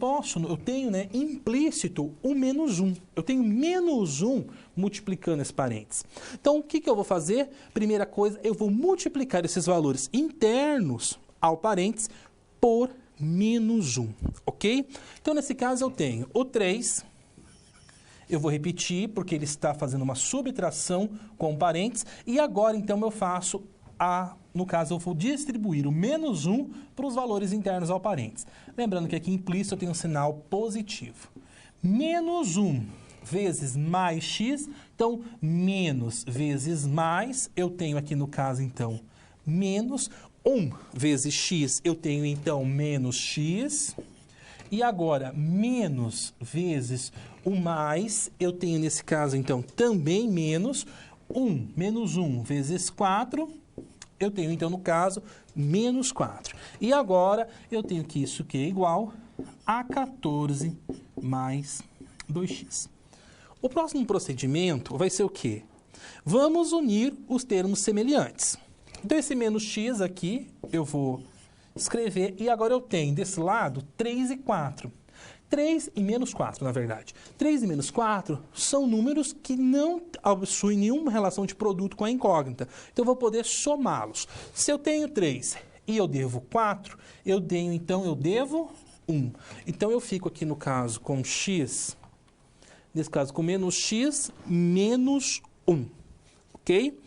tenho, né, implícito o menos 1. Eu tenho menos 1 multiplicando esse parênteses. Então, o que eu vou fazer? Primeira coisa, eu vou multiplicar esses valores internos ao parênteses por menos 1, ok? Então, nesse caso, eu tenho o 3, eu vou repetir, porque ele está fazendo uma subtração com parênteses, e agora, então, eu faço no caso, eu vou distribuir o menos 1 para os valores internos ao parênteses. Lembrando que aqui implícito eu tenho um sinal positivo. Menos 1 vezes mais x, então, menos vezes mais, eu tenho aqui no caso, então, menos 1 vezes x, eu tenho, então, menos x. E agora, menos vezes o mais, eu tenho, nesse caso, então, também menos 1. Menos 1 vezes 4, eu tenho, então, no caso, menos 4. E agora, eu tenho que isso que é igual a 14 mais 2x. O próximo procedimento vai ser o quê? Vamos unir os termos semelhantes. Então, esse menos x aqui, eu vou escrever, e agora eu tenho, desse lado, 3 e 4. 3 e menos 4, na verdade. 3 e menos 4 são números que não possuem nenhuma relação de produto com a incógnita. Então, eu vou poder somá-los. Se eu tenho 3 e eu devo 4, eu devo 1. Então, eu fico aqui, no caso, com x, nesse caso, com menos x menos 1. Ok?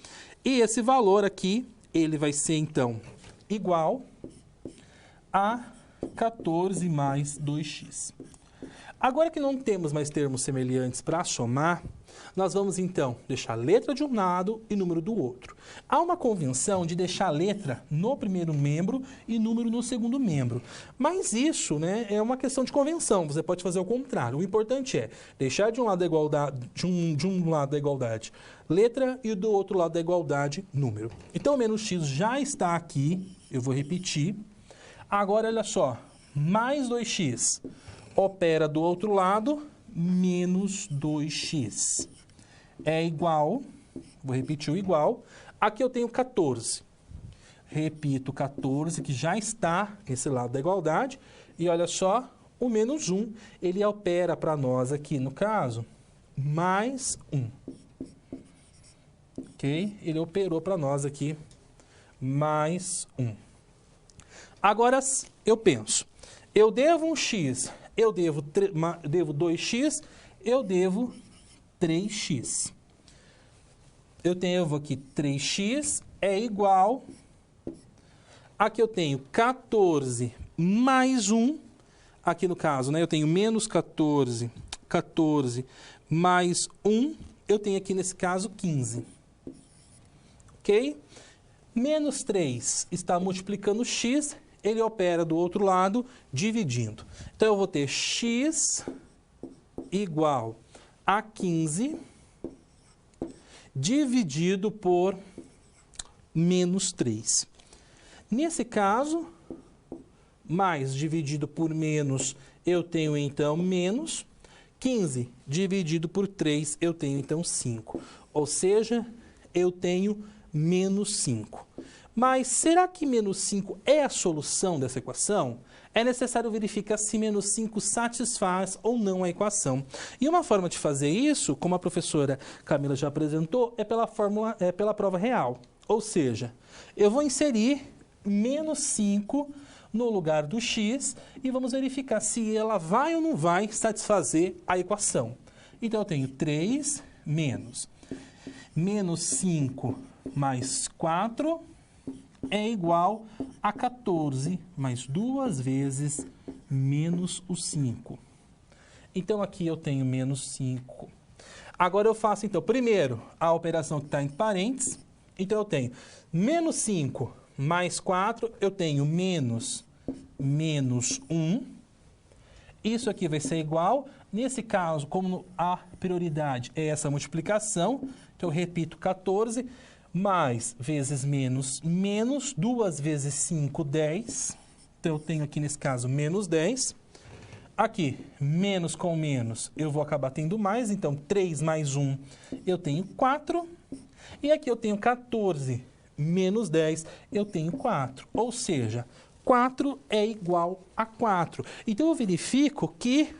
E esse valor aqui, ele vai ser, então, igual a 14 mais 2x. Agora que não temos mais termos semelhantes para somar, nós vamos, então, deixar letra de um lado e número do outro. Há uma convenção de deixar letra no primeiro membro e número no segundo membro. Mas isso, né, é uma questão de convenção, você pode fazer o contrário. O importante é deixar de um lado da igualdade, de um lado da igualdade letra e do outro lado da igualdade número. Então, o menos x já está aqui, eu vou repetir. Agora, olha só, mais 2x opera do outro lado, menos 2x. É igual, vou repetir o igual, aqui eu tenho 14. Repito 14, que já está nesse lado da igualdade, e olha só, o menos 1, ele opera para nós aqui, no caso, mais 1. Ok? Ele operou para nós aqui, mais 1. Agora, eu penso, eu devo um x, eu devo 2x, eu devo 3x. Eu devo aqui 3x é igual, aqui eu tenho 14 mais 1, aqui no caso, né, eu tenho menos 14 mais 1, eu tenho aqui nesse caso 15. Ok? Menos 3 está multiplicando x, ele opera do outro lado, dividindo. Então, eu vou ter x igual a 15 dividido por menos 3. Nesse caso, mais dividido por menos, eu tenho, então, menos. 15 dividido por 3, eu tenho, então, 5. Ou seja, eu tenho menos 5. Mas será que menos 5 é a solução dessa equação? É necessário verificar se menos 5 satisfaz ou não a equação. E uma forma de fazer isso, como a professora Camila já apresentou, é pela prova real. Ou seja, eu vou inserir menos 5 no lugar do x e vamos verificar se ela vai ou não vai satisfazer a equação. Então, eu tenho 3 menos 5 mais 4 é igual a 14 mais 2 vezes menos o 5. Então, aqui eu tenho menos 5. Agora, eu faço, então, primeiro, a operação que está em parênteses. Então, eu tenho menos 5 mais 4, eu tenho menos 1. Isso aqui vai ser igual. Nesse caso, como a prioridade é essa multiplicação, então, eu repito 14 mais vezes menos, 2 vezes 5, 10. Então, eu tenho aqui, nesse caso, menos 10. Aqui, menos com menos, eu vou acabar tendo mais. Então, 3 mais 1, eu tenho 4. E aqui eu tenho 14 menos 10, eu tenho 4. Ou seja, 4 é igual a 4. Então, eu verifico que,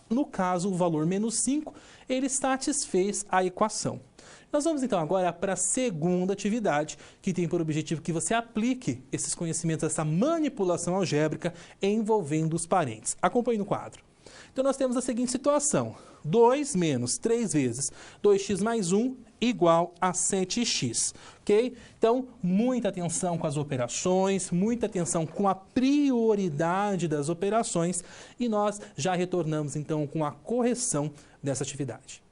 no caso, o valor menos 5, ele satisfez a equação. Nós vamos, então, agora para a segunda atividade, que tem por objetivo que você aplique esses conhecimentos, essa manipulação algébrica envolvendo os parentes. Acompanhe no quadro. Então, nós temos a seguinte situação. 2 menos 3 vezes 2x mais 1 igual a 7x, ok? Então, muita atenção com as operações, muita atenção com a prioridade das operações e nós já retornamos, então, com a correção dessa atividade.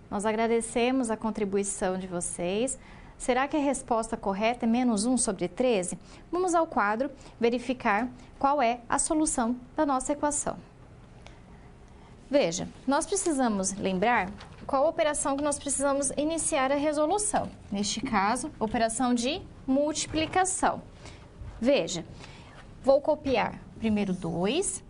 Nós agradecemos a contribuição de vocês. Será que a resposta correta é menos 1 sobre 13? Vamos ao quadro verificar qual é a solução da nossa equação. Veja, nós precisamos lembrar qual operação que nós precisamos iniciar a resolução. Neste caso, operação de multiplicação. Veja, vou copiar primeiro 2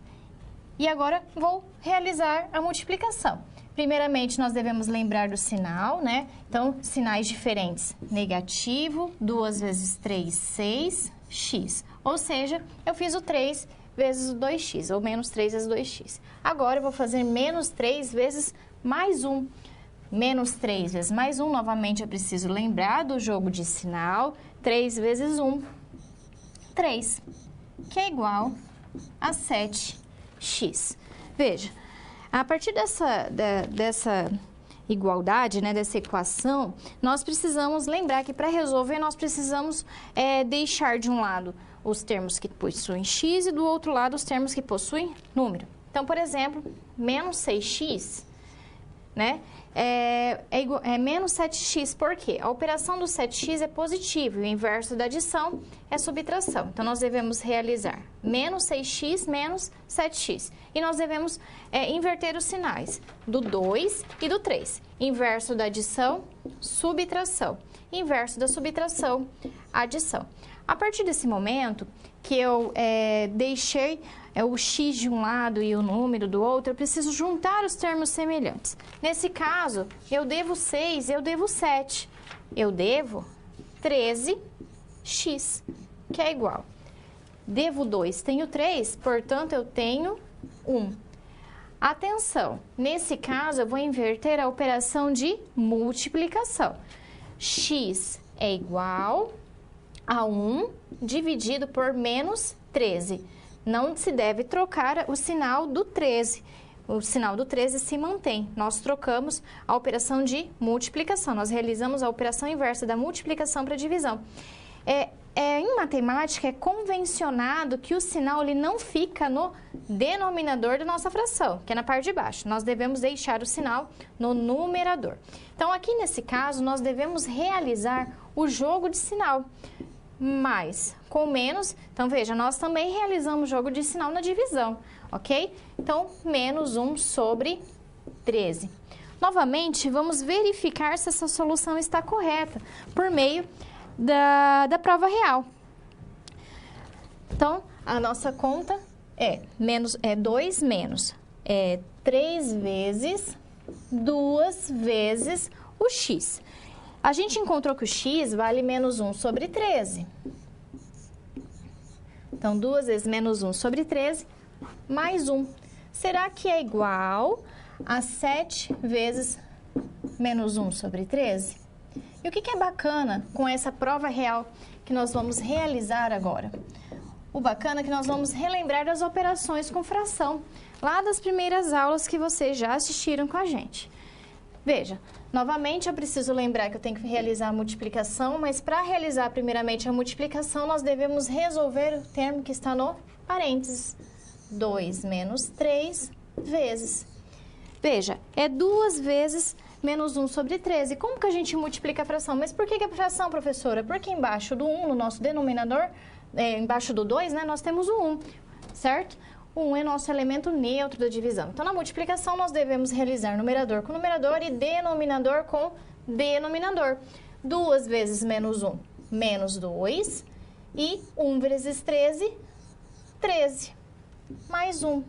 e agora vou realizar a multiplicação. Primeiramente, nós devemos lembrar do sinal, né? Então, sinais diferentes. Negativo, 2 vezes 3, 6, x. Ou seja, eu fiz o 3 vezes o 2x, ou menos 3 vezes 2x. Agora, eu vou fazer menos 3 vezes mais 1. Menos 3 vezes mais 1, novamente, eu preciso lembrar do jogo de sinal. 3 vezes 1, 3, que é igual a 7x. Veja. A partir dessa igualdade, né, dessa equação, nós precisamos lembrar que para resolver nós precisamos deixar de um lado os termos que possuem x e do outro lado os termos que possuem número. Então, por exemplo, menos 6x, né, é menos 7x, por quê? A operação do 7x é positiva e o inverso da adição é subtração. Então, nós devemos realizar menos 6x menos 7x. E nós devemos inverter os sinais do 2 e do 3. Inverso da adição, subtração. Inverso da subtração, adição. A partir desse momento que eu deixei o x de um lado e o número do outro, eu preciso juntar os termos semelhantes. Nesse caso, eu devo 6, eu devo 7. Eu devo 13x, que é igual. devo 2, tenho 3, portanto, eu tenho 1. Atenção, nesse caso, eu vou inverter a operação de multiplicação. X é igual a 1 dividido por menos 13. Não se deve trocar o sinal do 13. O sinal do 13 se mantém. Nós trocamos a operação de multiplicação. Nós realizamos a operação inversa da multiplicação para divisão. Em matemática, é convencionado que o sinal ele não fica no denominador da nossa fração, que é na parte de baixo. Nós devemos deixar o sinal no numerador. Então, aqui nesse caso, nós devemos realizar o jogo de sinal. Mais com menos, então veja, nós também realizamos jogo de sinal na divisão, ok? Então, menos 1 sobre 13. Novamente, vamos verificar se essa solução está correta por meio da prova real. Então, a nossa conta é 2 menos 3 vezes 2 vezes o x. A gente encontrou que o x vale menos 1 sobre 13. Então, 2 vezes menos 1 sobre 13, mais 1. Será que é igual a 7 vezes menos 1 sobre 13? E o que é bacana com essa prova real que nós vamos realizar agora? O bacana é que nós vamos relembrar das operações com fração, lá das primeiras aulas que vocês já assistiram com a gente. Veja, novamente eu preciso lembrar que eu tenho que realizar a multiplicação, mas para realizar primeiramente a multiplicação, nós devemos resolver o termo que está no parênteses. 2 menos 3 vezes. Veja, é 2 vezes menos 1 sobre 13. Como que a gente multiplica a fração? Mas por que a fração, professora? Porque embaixo do 1, no nosso denominador, embaixo do 2, né, nós temos o 1, certo? O 1 é nosso elemento neutro da divisão. Então, na multiplicação, nós devemos realizar numerador com numerador e denominador com denominador. 2 vezes menos 1, menos 2. E 1 vezes 13, 13. Mais 1.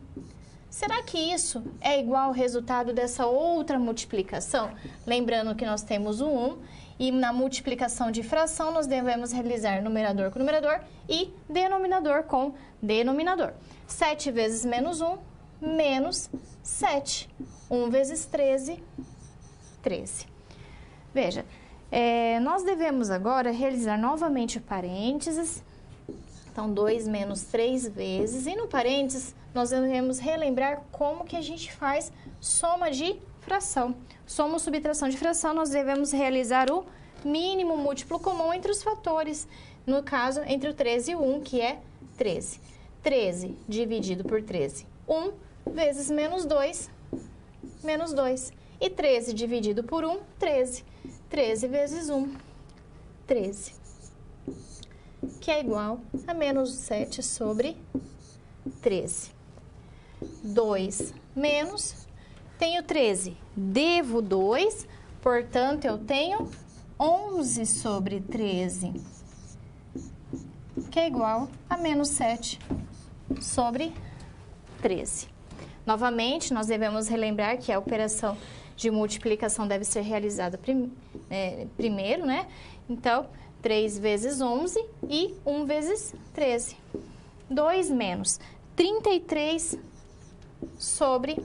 Será que isso é igual ao resultado dessa outra multiplicação? Lembrando que nós temos o 1 e na multiplicação de fração nós devemos realizar numerador com numerador e denominador com denominador. 7 vezes menos 1, menos 7. 1 vezes 13, 13. Veja, nós devemos agora realizar novamente o parênteses. Então, 2 menos 3 vezes. E no parênteses, nós devemos relembrar como que a gente faz soma de fração. Soma ou subtração de fração, nós devemos realizar o mínimo múltiplo comum entre os fatores. No caso, entre o 13 e o 1, que é 13. 13 dividido por 13, 1 vezes menos 2, menos 2. E 13 dividido por 1, 13. 13 vezes 1, 13. Que é igual a menos 7 sobre 13. 2 menos, tenho 13, devo 2, portanto, eu tenho 11 sobre 13, que é igual a menos 7 sobre 13. Novamente, nós devemos relembrar que a operação de multiplicação deve ser realizada primeiro, né? Então, 3 vezes 11 e 1 vezes 13. 2 menos 33 sobre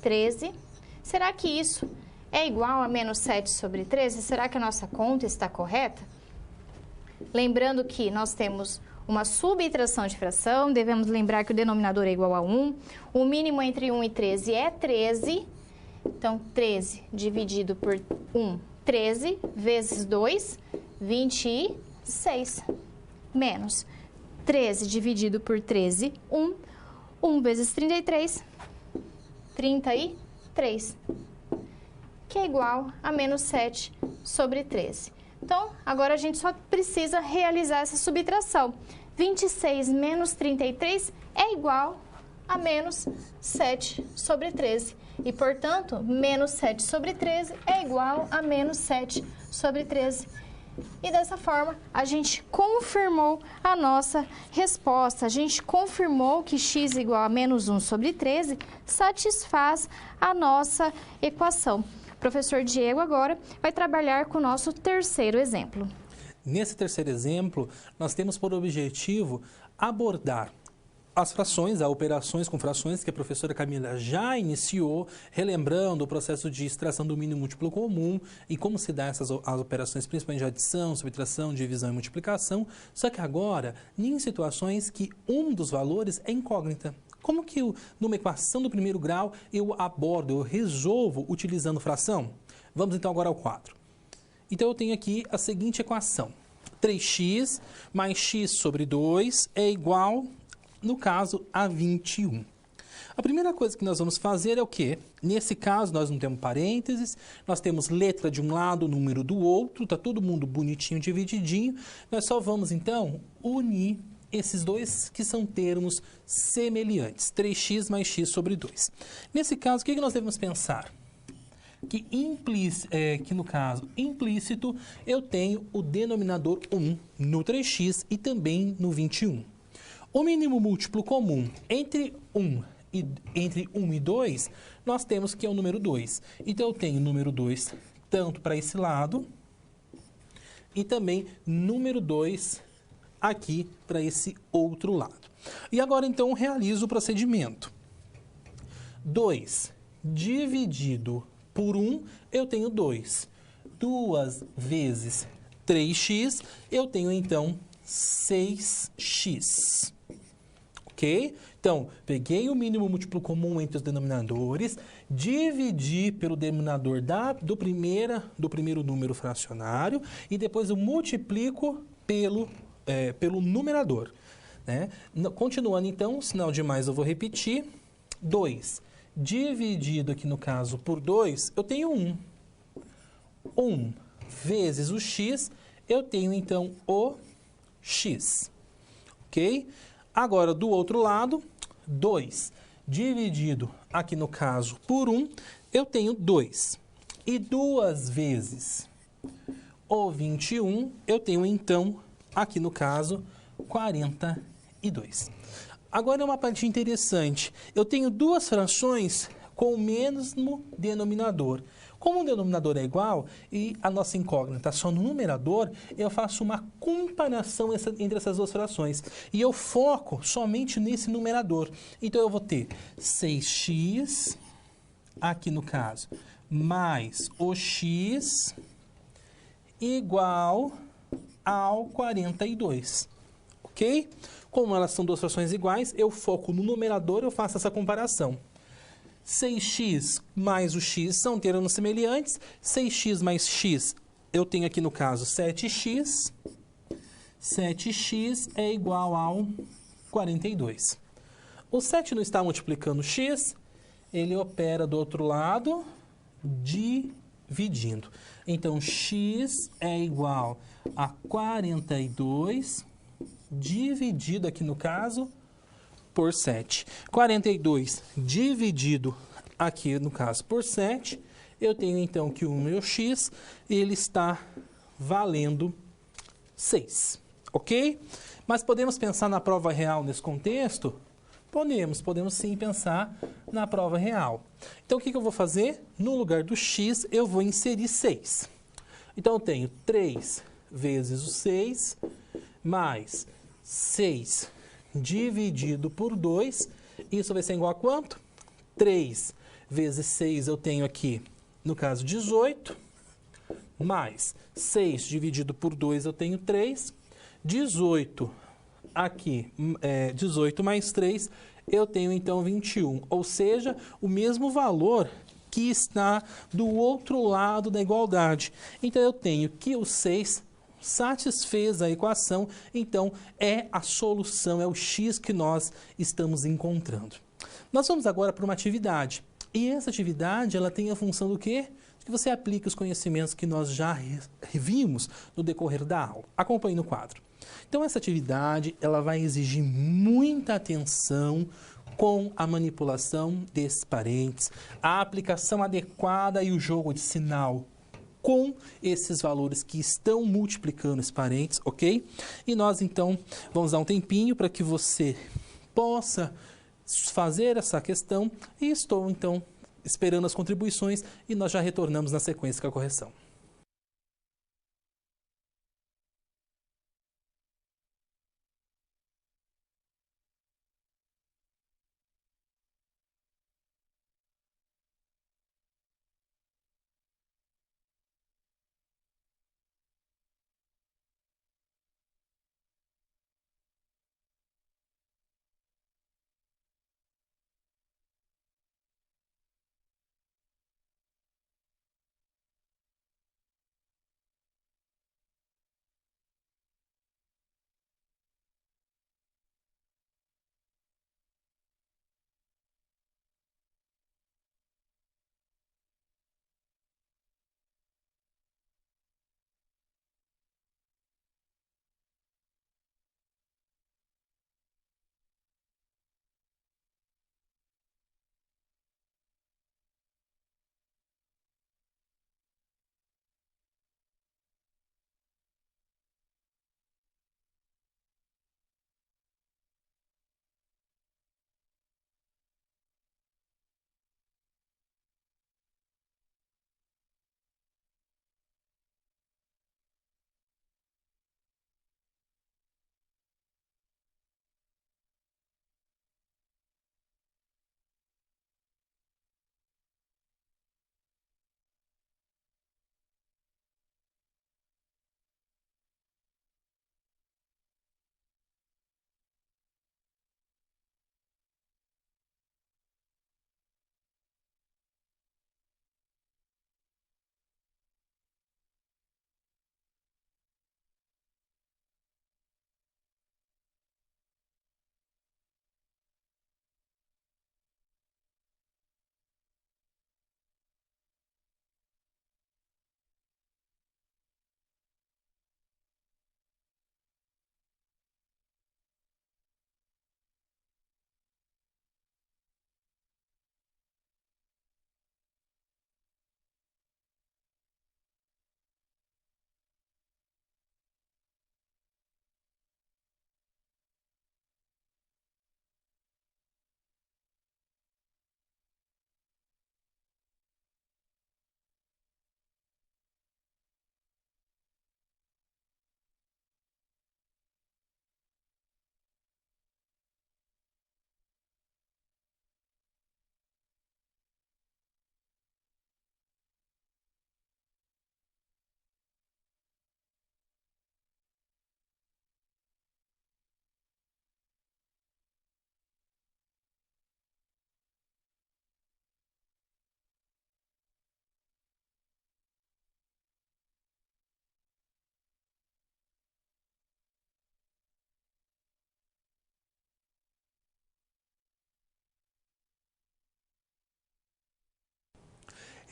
13. Será que isso é igual a menos 7 sobre 13? Será que a nossa conta está correta? Lembrando que nós temos uma subtração de fração, devemos lembrar que o denominador é igual a 1. O mínimo entre 1 e 13 é 13. Então, 13 dividido por 1, 13, vezes 2, 26. Menos 13 dividido por 13, 1. 1 vezes 33, 33. Que é igual a menos 7 sobre 13. Então, agora a gente só precisa realizar essa subtração. 26 menos 33 é igual a menos 7 sobre 13. E, portanto, menos 7 sobre 13 é igual a menos 7 sobre 13. E dessa forma, a gente confirmou a nossa resposta. A gente confirmou que x igual a menos 1 sobre 13 satisfaz a nossa equação. O professor Diego agora vai trabalhar com o nosso terceiro exemplo. Nesse terceiro exemplo, nós temos por objetivo abordar as frações, as operações com frações que a professora Camila já iniciou, relembrando o processo de extração do mínimo múltiplo comum e como se dá as operações, principalmente de adição, subtração, divisão e multiplicação, só que agora em situações que um dos valores é incógnita. Como que numa equação do primeiro grau eu abordo, eu resolvo utilizando fração? Vamos então agora ao quadro. Então eu tenho aqui a seguinte equação. 3x mais x sobre 2 é igual, no caso, a 21. A primeira coisa que nós vamos fazer é o quê? Nesse caso, nós não temos parênteses, nós temos letra de um lado, número do outro, está todo mundo bonitinho, divididinho. Nós só vamos, então, unir esses dois que são termos semelhantes, 3x mais x sobre 2. Nesse caso, o que nós devemos pensar? Que no caso implícito, eu tenho o denominador 1 no 3x e também no 21. O mínimo múltiplo comum entre 1 e 2, nós temos que é o número 2. Então, eu tenho o número 2 tanto para esse lado e também número 2 aqui para esse outro lado. E agora, então, realizo o procedimento. 2 dividido por 1, eu tenho 2. 2 vezes 3x, eu tenho, então, 6x. Ok? Então, peguei o mínimo múltiplo comum entre os denominadores, dividi pelo denominador do primeiro número fracionário e depois eu multiplico pelo numerador. Né? Continuando, então, sinal de mais eu vou repetir. 2 dividido aqui no caso por 2, eu tenho 1. 1 vezes o x, eu tenho então o x. Ok? Agora, do outro lado, 2 dividido aqui no caso por 1, eu tenho 2. E 2 vezes o 21, eu tenho então, aqui no caso, 42. Agora é uma parte interessante. Eu tenho duas frações com o mesmo denominador. Como o denominador é igual e a nossa incógnita só no numerador, eu faço uma comparação entre essas duas frações. E eu foco somente nesse numerador. Então, eu vou ter 6x, aqui no caso, mais o x igual ao 42. Ok? Como elas são duas frações iguais, eu foco no numerador, eu faço essa comparação. 6x mais o x são termos semelhantes. 6x mais x, eu tenho aqui no caso 7x. 7x é igual ao 42. O 7 não está multiplicando x, ele opera do outro lado, dividindo. Então, x é igual a 42, dividido aqui no caso por 7. 42 dividido aqui no caso por 7, eu tenho então que o meu x, ele está valendo 6, ok? Mas podemos pensar na prova real nesse contexto? Podemos sim pensar na prova real. Então, o que eu vou fazer? No lugar do x, eu vou inserir 6. Então, eu tenho 3 vezes o 6, mais 6 dividido por 2, isso vai ser igual a quanto? 3 vezes 6 eu tenho aqui, no caso, 18, mais 6 dividido por 2 eu tenho 3, 18 aqui, 18 mais 3, eu tenho então 21, ou seja, o mesmo valor que está do outro lado da igualdade. Então, eu tenho que o 6 satisfez a equação, então é a solução, é o x que nós estamos encontrando. Nós vamos agora para uma atividade. E essa atividade, ela tem a função do quê? Que você aplique os conhecimentos que nós já vimos no decorrer da aula. Acompanhe no quadro. Então, essa atividade, ela vai exigir muita atenção com a manipulação desses parênteses, a aplicação adequada e o jogo de sinal com esses valores que estão multiplicando esses parênteses, ok? E nós, então, vamos dar um tempinho para que você possa fazer essa questão e estou, então, esperando as contribuições e nós já retornamos na sequência com a correção.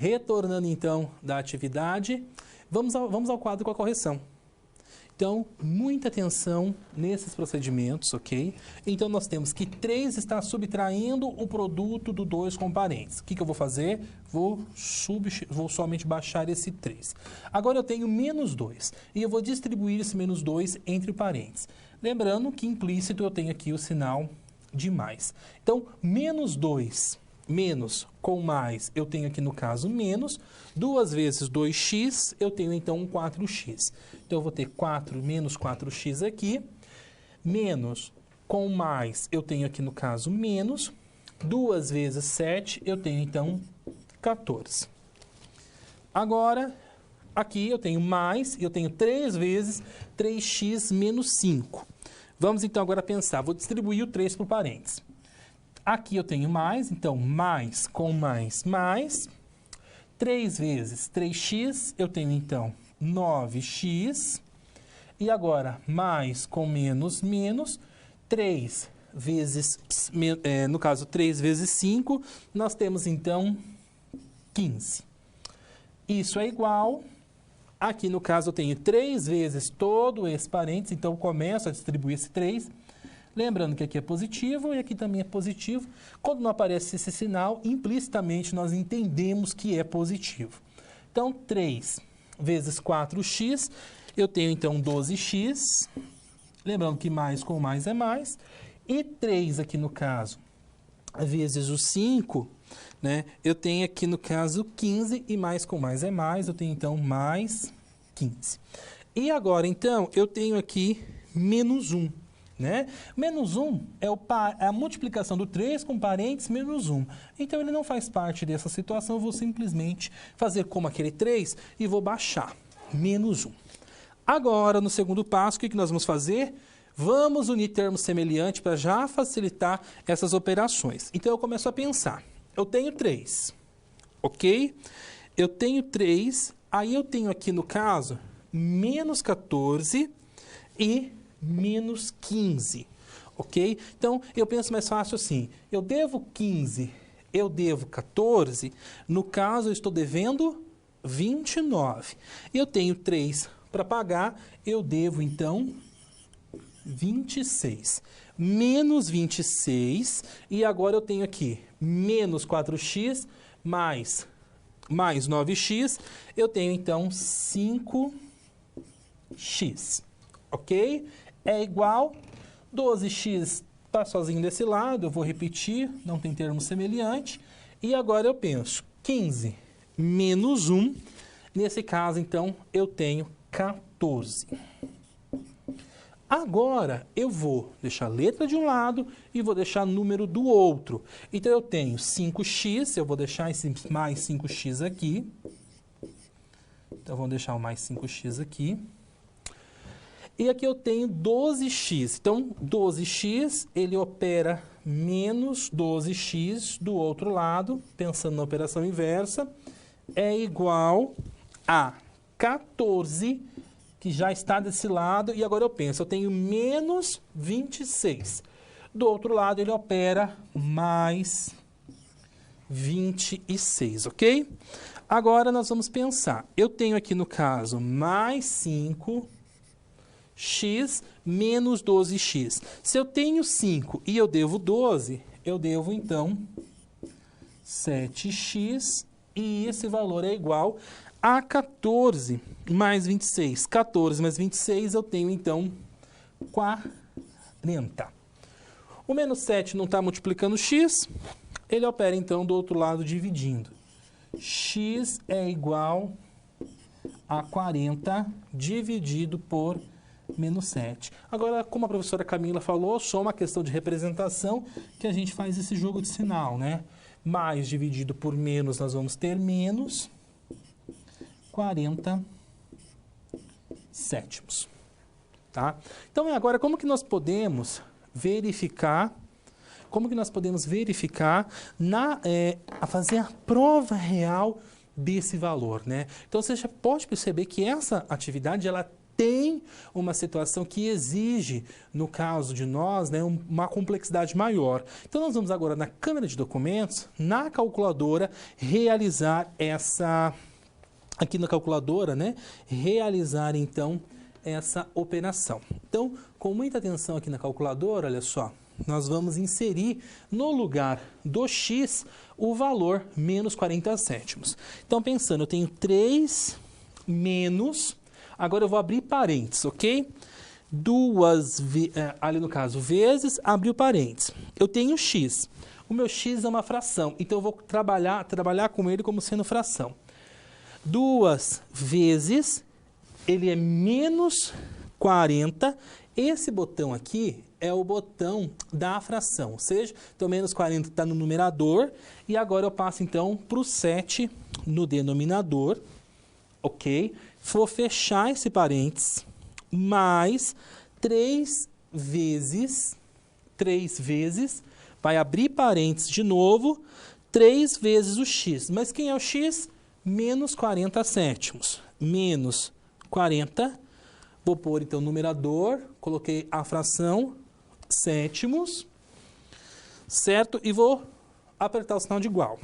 Retornando então da atividade, vamos ao quadro com a correção. Então, muita atenção nesses procedimentos, ok? Então, nós temos que 3 está subtraindo o produto do 2 com parênteses. O que eu vou fazer? Vou somente baixar esse 3. Agora, eu tenho menos 2 e eu vou distribuir esse menos 2 entre parênteses. Lembrando que implícito eu tenho aqui o sinal de mais. Então, menos 2 menos com mais, eu tenho aqui no caso menos, 2 vezes 2x, eu tenho então um 4x. Então, eu vou ter 4 menos 4x aqui, menos com mais, eu tenho aqui no caso menos, 2 vezes 7, eu tenho então 14. Agora, aqui eu tenho mais, eu tenho 3 vezes 3x menos 5. Vamos então agora pensar, vou distribuir o 3 por parênteses. Aqui eu tenho mais, então mais com mais, mais. 3 vezes 3x, eu tenho então 9x. E agora, mais com menos, menos. 3 vezes, no caso, 3 vezes 5, nós temos então 15. Isso é igual, aqui no caso eu tenho 3 vezes todo esse parênteses, então eu começo a distribuir esse 3. Lembrando que aqui é positivo e aqui também é positivo. Quando não aparece esse sinal, implicitamente nós entendemos que é positivo. Então, 3 vezes 4x, eu tenho então 12x. Lembrando que mais com mais é mais. E 3 aqui no caso, vezes o 5, né? Eu tenho aqui no caso 15 e mais com mais é mais. Eu tenho então mais 15. E agora então eu tenho aqui menos 1. Né? Menos 1 é a multiplicação do 3 com parênteses menos 1. Então, ele não faz parte dessa situação. Eu vou simplesmente fazer como aquele 3 e vou baixar. Menos 1. Agora, no segundo passo, o que nós vamos fazer? Vamos unir termos semelhantes para já facilitar essas operações. Então, eu começo a pensar. Eu tenho 3, ok? Eu tenho 3, aí eu tenho aqui, no caso, menos 14 e menos 15, ok? Então, eu penso mais fácil assim, eu devo 15, eu devo 14, no caso, eu estou devendo 29. Eu tenho 3 para pagar, eu devo, então, 26. Menos 26, e agora eu tenho aqui menos 4x mais 9x, eu tenho, então, 5x, ok? É igual, 12x está sozinho desse lado, eu vou repetir, não tem termo semelhante. E agora eu penso, 15 menos 1, nesse caso, então, eu tenho 14. Agora, eu vou deixar a letra de um lado e vou deixar número do outro. Então, eu tenho 5x, eu vou deixar esse mais 5x aqui. Então, vamos deixar o mais 5x aqui. E aqui eu tenho 12x. Então, 12x, ele opera menos 12x do outro lado, pensando na operação inversa, é igual a 14, que já está desse lado. E agora eu penso, eu tenho menos 26. Do outro lado, ele opera mais 26, ok? Agora, nós vamos pensar. Eu tenho aqui, no caso, mais 5x menos 12x. Se eu tenho 5 e eu devo 12, eu devo, então, 7x, e esse valor é igual a 14 mais 26. 14 mais 26, eu tenho, então, 40. O menos 7 não está multiplicando x, ele opera, então, do outro lado, dividindo. X é igual a 40 dividido por menos 7. Agora, como a professora Camila falou, só uma questão de representação que a gente faz esse jogo de sinal, né? Mais dividido por menos, nós vamos ter menos 40 sétimos. Tá? Então, agora, como que nós podemos verificar, a fazer a prova real desse valor, né? Então, você já pode perceber que essa atividade, ela tem uma situação que exige, no caso de nós, né, uma complexidade maior. Então, nós vamos agora na câmera de documentos, na calculadora, realizar essa... Aqui na calculadora, né, realizar, então, essa operação. Então, com muita atenção aqui na calculadora, olha só, nós vamos inserir no lugar do x o valor menos 40 sétimos. Então, pensando, eu tenho 3 menos, agora eu vou abrir parênteses, ok? Ali no caso, vezes, abriu parênteses. Eu tenho x. O meu x é uma fração, então eu vou trabalhar com ele como sendo fração. 2 vezes, ele é menos 40. Esse botão aqui é o botão da fração, ou seja, então menos 40 está no numerador, e agora eu passo então para o 7 no denominador, ok? Vou fechar esse parênteses, mais 3 vezes, vai abrir parênteses de novo, 3 vezes o x. Mas quem é o x? Menos 40 sétimos. Menos 40, vou pôr então o numerador, coloquei a fração, sétimos, certo? E vou apertar o sinal de igual.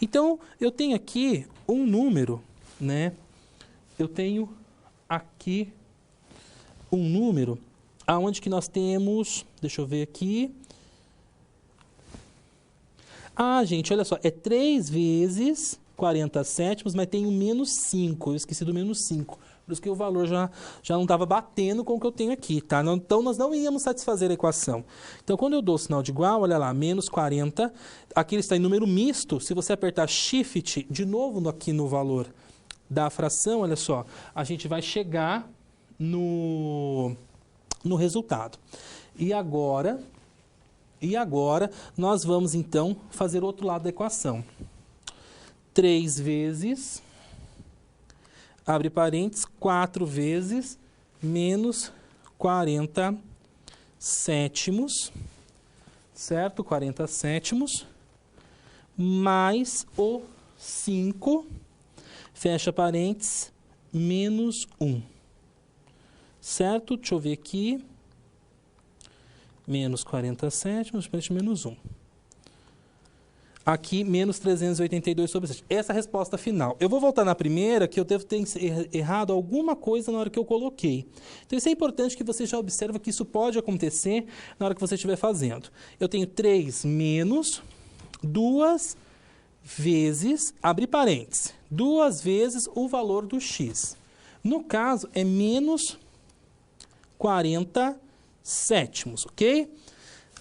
Então, eu tenho aqui um número, né? Eu tenho aqui um número, aonde que nós temos, deixa eu ver aqui. Gente, olha só, é 3 vezes 40 sétimos, mas tem um menos 5, eu esqueci do menos 5. Por isso que o valor já não estava batendo com o que eu tenho aqui, tá? Então, nós não íamos satisfazer a equação. Então, quando eu dou o sinal de igual, olha lá, menos 40, aqui ele está em número misto, se você apertar Shift, de novo aqui no valor da fração, olha só, a gente vai chegar no resultado. E agora, nós vamos, então, fazer o outro lado da equação. 3 vezes, abre parênteses, 4 vezes, menos 40 sétimos, certo? 40 sétimos, mais o 5, fecha parênteses, menos 1, certo? Deixa eu ver aqui, menos 40 sétimos, menos 1. Aqui, menos 382 sobre 7. Essa é a resposta final. Eu vou voltar na primeira, que eu devo ter errado alguma coisa na hora que eu coloquei. Então, isso é importante que você já observe que isso pode acontecer na hora que você estiver fazendo. Eu tenho 3 menos 2 vezes, abre parênteses, 2 vezes o valor do x. No caso, é menos 40 sétimos, ok?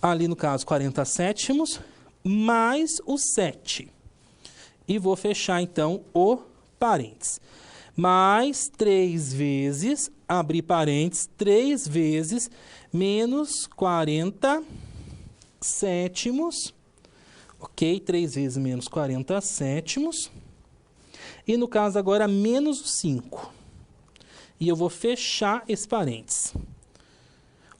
Ali, no caso, 40 sétimos, mais o 7. E vou fechar, então, o parênteses. Mais 3 vezes, abrir parênteses, 3 vezes, menos 40 sétimos. Ok? 3 vezes menos 40 sétimos. E, no caso, agora, menos o 5. E eu vou fechar esse parênteses.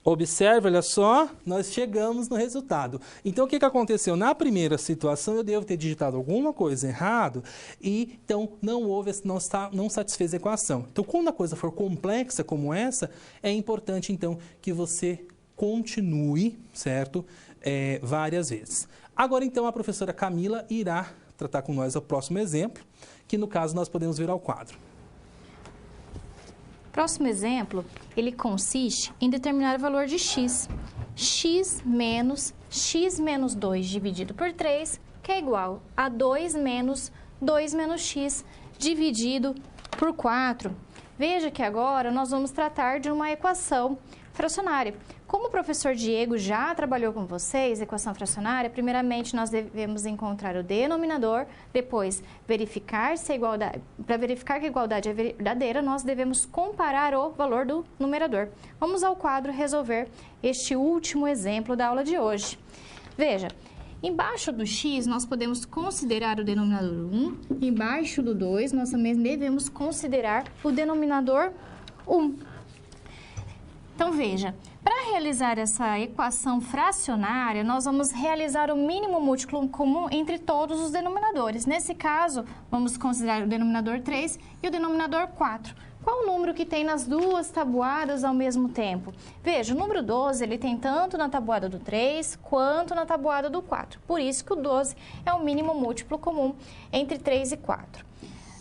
Observe, olha só, nós chegamos no resultado. Então, o que aconteceu? Na primeira situação, eu devo ter digitado alguma coisa errado e, então, não satisfez a equação. Então, quando a coisa for complexa como essa, é importante, então, que você continue, certo? Várias vezes. Agora, então, a professora Camila irá tratar com nós o próximo exemplo, que, no caso, nós podemos ver ao quadro. Próximo exemplo, ele consiste em determinar o valor de x. X menos 2 dividido por 3, que é igual a 2 menos x dividido por 4. Veja que agora nós vamos tratar de uma equação fracionária. Como o professor Diego já trabalhou com vocês, equação fracionária, primeiramente nós devemos encontrar o denominador, depois verificar se a igualdade, para verificar que a igualdade é verdadeira, nós devemos comparar o valor do numerador. Vamos ao quadro resolver este último exemplo da aula de hoje. Veja, embaixo do x nós podemos considerar o denominador 1, embaixo do 2 nós também devemos considerar o denominador 1. Então, veja, para realizar essa equação fracionária, nós vamos realizar o mínimo múltiplo comum entre todos os denominadores. Nesse caso, vamos considerar o denominador 3 e o denominador 4. Qual o número que tem nas duas tabuadas ao mesmo tempo? Veja, o número 12, ele tem tanto na tabuada do 3 quanto na tabuada do 4. Por isso que o 12 é o mínimo múltiplo comum entre 3 e 4.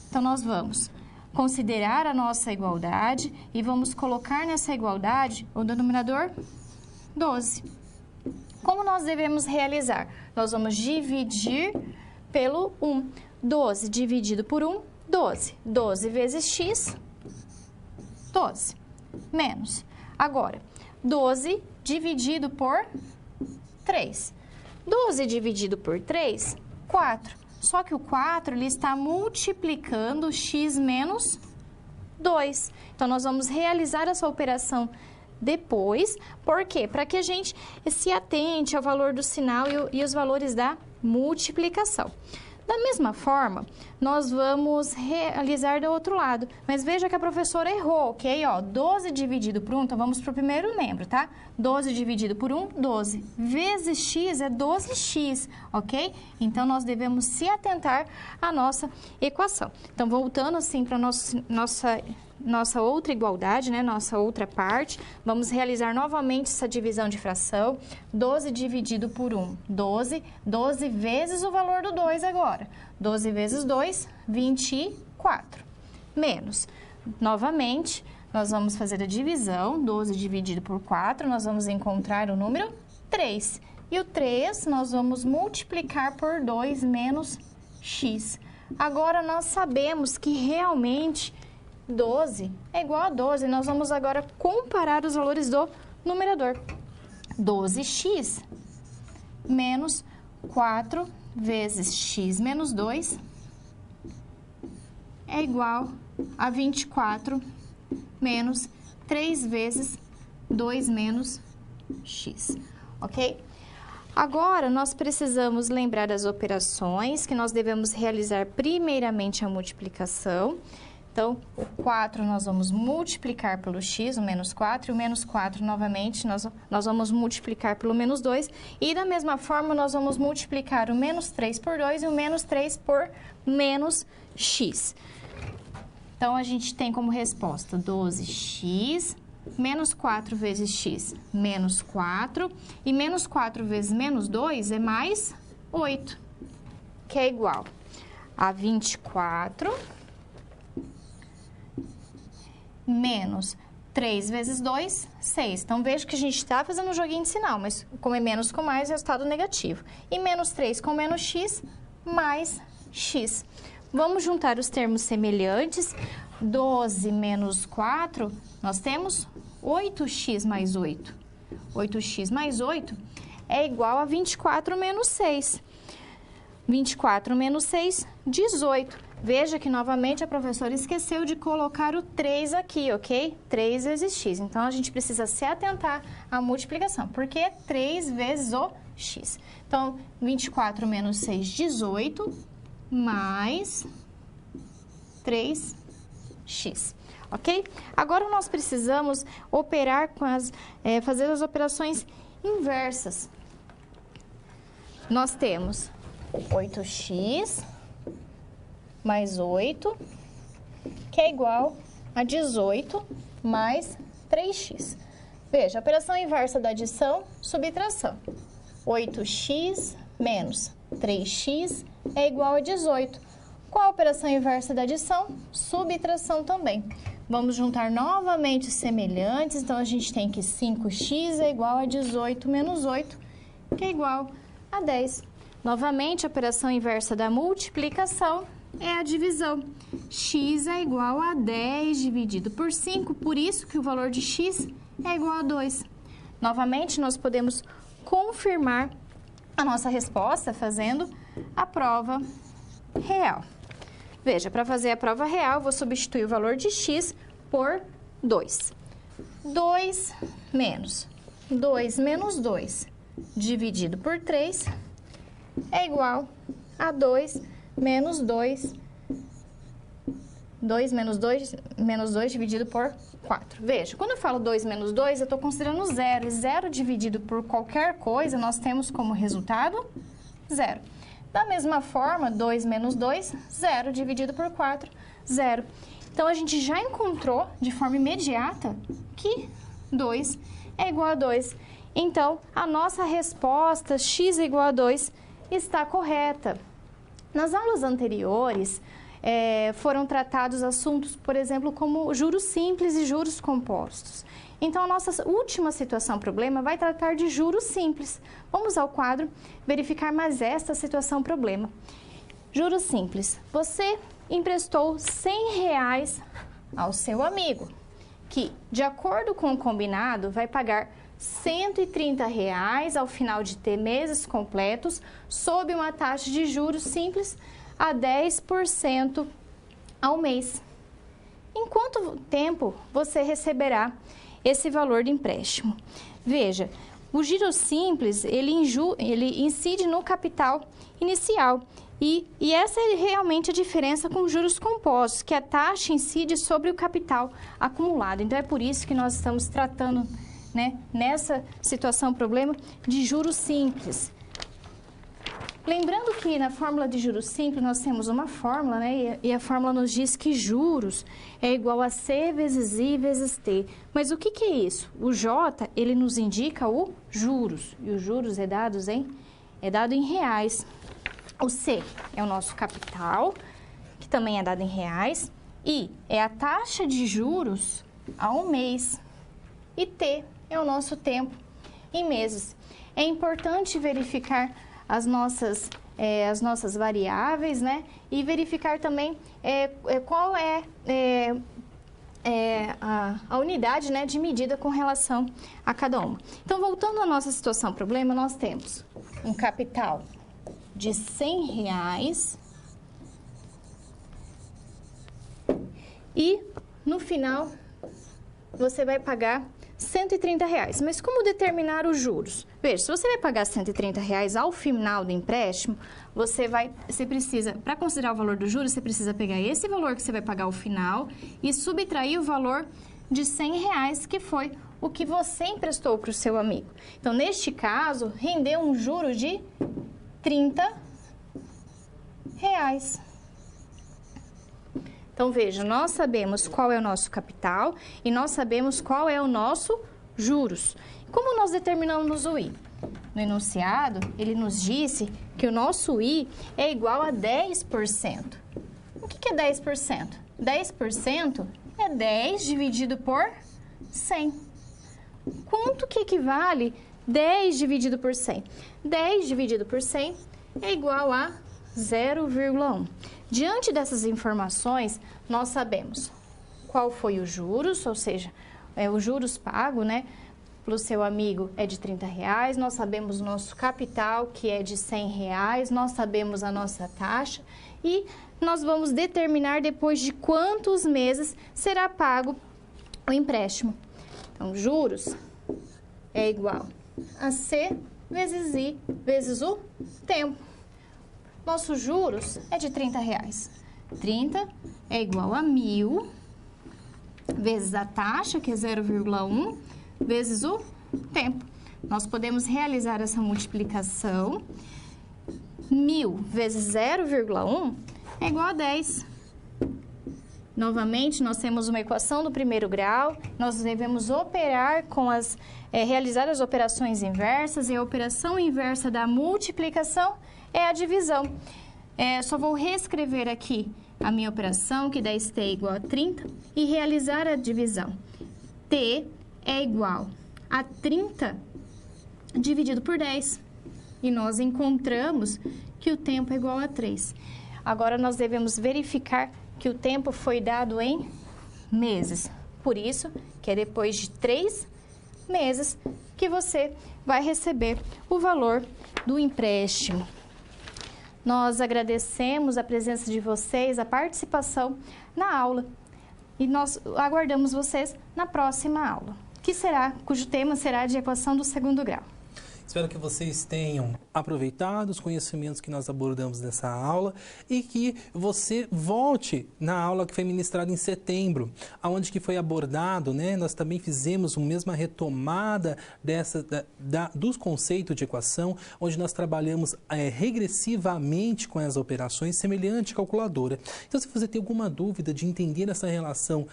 Então, nós vamos considerar a nossa igualdade e vamos colocar nessa igualdade o denominador 12. Como nós devemos realizar? Nós vamos dividir pelo 1. 12 dividido por 1, 12. 12 vezes x, 12. Menos. Agora, 12 dividido por 3. 12 dividido por 3, 4. Só que o 4, ele está multiplicando x menos 2. Então, nós vamos realizar essa operação depois. Por quê? Para que a gente se atente ao valor do sinal e os valores da multiplicação. Da mesma forma, nós vamos realizar do outro lado. Mas veja que a professora errou, ok? Ó, 12 dividido por 1, então vamos para o primeiro membro, tá? 12 dividido por 1, 12. Vezes x é 12x, ok? Então, nós devemos se atentar à nossa equação. Então, voltando assim para a nossa outra igualdade, né? Nossa outra parte, vamos realizar novamente essa divisão de fração. 12 dividido por 1, 12. 12 vezes o valor do 2 agora. 12 vezes 2, 24. Menos. Novamente, nós vamos fazer a divisão. 12 dividido por 4, nós vamos encontrar o número 3. E o 3, nós vamos multiplicar por 2 menos x. Agora, nós sabemos que realmente 12 é igual a 12. Nós vamos agora comparar os valores do numerador. 12x menos 4 vezes x menos 2 é igual a 24 menos 3 vezes 2 menos x, ok? Agora, nós precisamos lembrar das operações que nós devemos realizar primeiramente a multiplicação. Então, o 4 nós vamos multiplicar pelo x, o menos 4, e o menos 4, novamente, nós vamos multiplicar pelo menos 2. E, da mesma forma, nós vamos multiplicar o menos 3 por 2 e o menos 3 por menos x. Então, a gente tem como resposta 12x, menos 4 vezes x, menos 4. E menos 4 vezes menos 2 é mais 8, que é igual a 24... menos 3 vezes 2, 6. Então, veja que a gente está fazendo um joguinho de sinal, mas como é menos com mais, resultado negativo. E menos 3 com menos x, mais x. Vamos juntar os termos semelhantes. 12 menos 4, nós temos 8x mais 8. 8x mais 8 é igual a 24 menos 6. 24 menos 6, 18. Veja que, novamente, a professora esqueceu de colocar o 3 aqui, ok? 3 vezes x. Então, a gente precisa se atentar à multiplicação, porque é 3 vezes o x. Então, 24 menos 6, 18, mais 3x, ok? Agora, nós precisamos operar com fazer as operações inversas. Nós temos 8x... mais 8, que é igual a 18 mais 3x. Veja, a operação inversa da adição, subtração. 8x menos 3x é igual a 18. Qual a operação inversa da adição? Subtração também. Vamos juntar novamente os semelhantes, então a gente tem que 5x é igual a 18 menos 8, que é igual a 10. Novamente, a operação inversa da multiplicação é a divisão. X é igual a 10 dividido por 5, por isso que o valor de x é igual a 2. Novamente, nós podemos confirmar a nossa resposta fazendo a prova real. Veja, para fazer a prova real, vou substituir o valor de x por 2. 2 menos 2 dividido por 3 é igual a 2 menos 2. 2 menos 2 dividido por 4. Veja, quando eu falo 2 menos 2, eu estou considerando zero. E zero dividido por qualquer coisa, nós temos como resultado zero. Da mesma forma, 2 menos 2, 0 dividido por 4, 0. Então, a gente já encontrou de forma imediata que 2 é igual a 2. Então, a nossa resposta, x é igual a 2, está correta. Nas aulas anteriores, foram tratados assuntos, por exemplo, como juros simples e juros compostos. Então, a nossa última situação problema vai tratar de juros simples. Vamos ao quadro verificar mais esta situação problema. Juros simples. Você emprestou R$100 ao seu amigo, que, de acordo com o combinado, vai pagar R$130 ao final de ter meses completos, sob uma taxa de juros simples a 10% ao mês. Em quanto tempo você receberá esse valor de empréstimo? Veja, o giro simples, ele incide no capital inicial. E essa é realmente a diferença com juros compostos, que a taxa incide sobre o capital acumulado. Então, é por isso que nós estamos tratando, né, nessa situação, problema de juros simples. Lembrando que na fórmula de juros simples nós temos uma fórmula, né, e a fórmula nos diz que juros é igual a C vezes I vezes T. Mas o que é isso? O J, ele nos indica o juros, e os juros é dado em reais. O C é o nosso capital, que também é dado em reais. I é a taxa de juros ao mês. E T é o nosso tempo em meses. É importante verificar as nossas variáveis, né? E verificar também qual é a unidade, né, de medida com relação a cada uma. Então, voltando à nossa situação problema, nós temos um capital de R$100 e no final você vai pagar R$130. Mas como determinar os juros? Veja, se você vai pagar R$130 ao final do empréstimo, você precisa, para considerar o valor dos juros, você precisa pegar esse valor que você vai pagar ao final e subtrair o valor de R$100, que foi o que você emprestou para o seu amigo. Então, neste caso, rendeu um juro de R$30. Então, veja, nós sabemos qual é o nosso capital e nós sabemos qual é o nosso juros. Como nós determinamos o I? No enunciado, ele nos disse que o nosso I é igual a 10%. O que é 10%? 10% é 10 dividido por 100. Quanto que equivale 10 dividido por 100? 10 dividido por 100 é igual a 0,1. Diante dessas informações, nós sabemos qual foi o juros, ou seja, o juros pago, né, pelo seu amigo é de R$30, nós sabemos o nosso capital, que é de R$100, nós sabemos a nossa taxa e nós vamos determinar depois de quantos meses será pago o empréstimo. Então, juros é igual a C vezes I vezes o tempo. Nossos juros é de R$30. 30 é igual a 1.000 vezes a taxa, que é 0,1, vezes o tempo. Nós podemos realizar essa multiplicação. 1.000 vezes 0,1 é igual a 10. Novamente, nós temos uma equação do primeiro grau, nós devemos operar com realizar as operações inversas, e a operação inversa da multiplicação é a divisão. Só vou reescrever aqui a minha operação, que 10t é igual a 30, e realizar a divisão. T é igual a 30 dividido por 10. E nós encontramos que o tempo é igual a 3. Agora, nós devemos verificar que o tempo foi dado em meses. Por isso, que é depois de 3 meses que você vai receber o valor do empréstimo. Nós agradecemos a presença de vocês, a participação na aula. E nós aguardamos vocês na próxima aula, cujo tema será de equação do segundo grau. Espero que vocês tenham aproveitado os conhecimentos que nós abordamos nessa aula e que você volte na aula que foi ministrada em setembro, onde que foi abordado, né? Nós também fizemos uma mesma retomada dos conceitos de equação, onde nós trabalhamos regressivamente com as operações semelhante à calculadora. Então, se você tem alguma dúvida de entender essa relação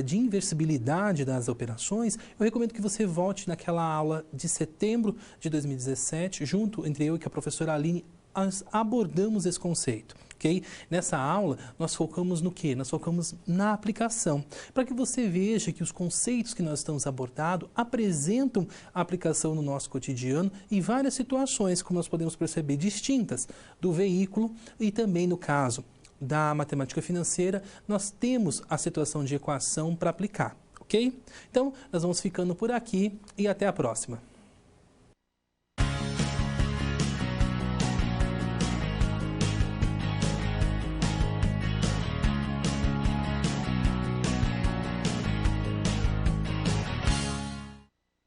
de inversibilidade das operações, eu recomendo que você volte naquela aula de setembro de 2017, junto entre eu e a professora Aline, nós abordamos esse conceito. Okay? Nessa aula, nós focamos no quê? Nós focamos na aplicação, para que você veja que os conceitos que nós estamos abordando apresentam a aplicação no nosso cotidiano em várias situações, como nós podemos perceber, distintas do veículo e também no caso da matemática financeira, nós temos a situação de equação para aplicar, ok? Então, nós vamos ficando por aqui e até a próxima.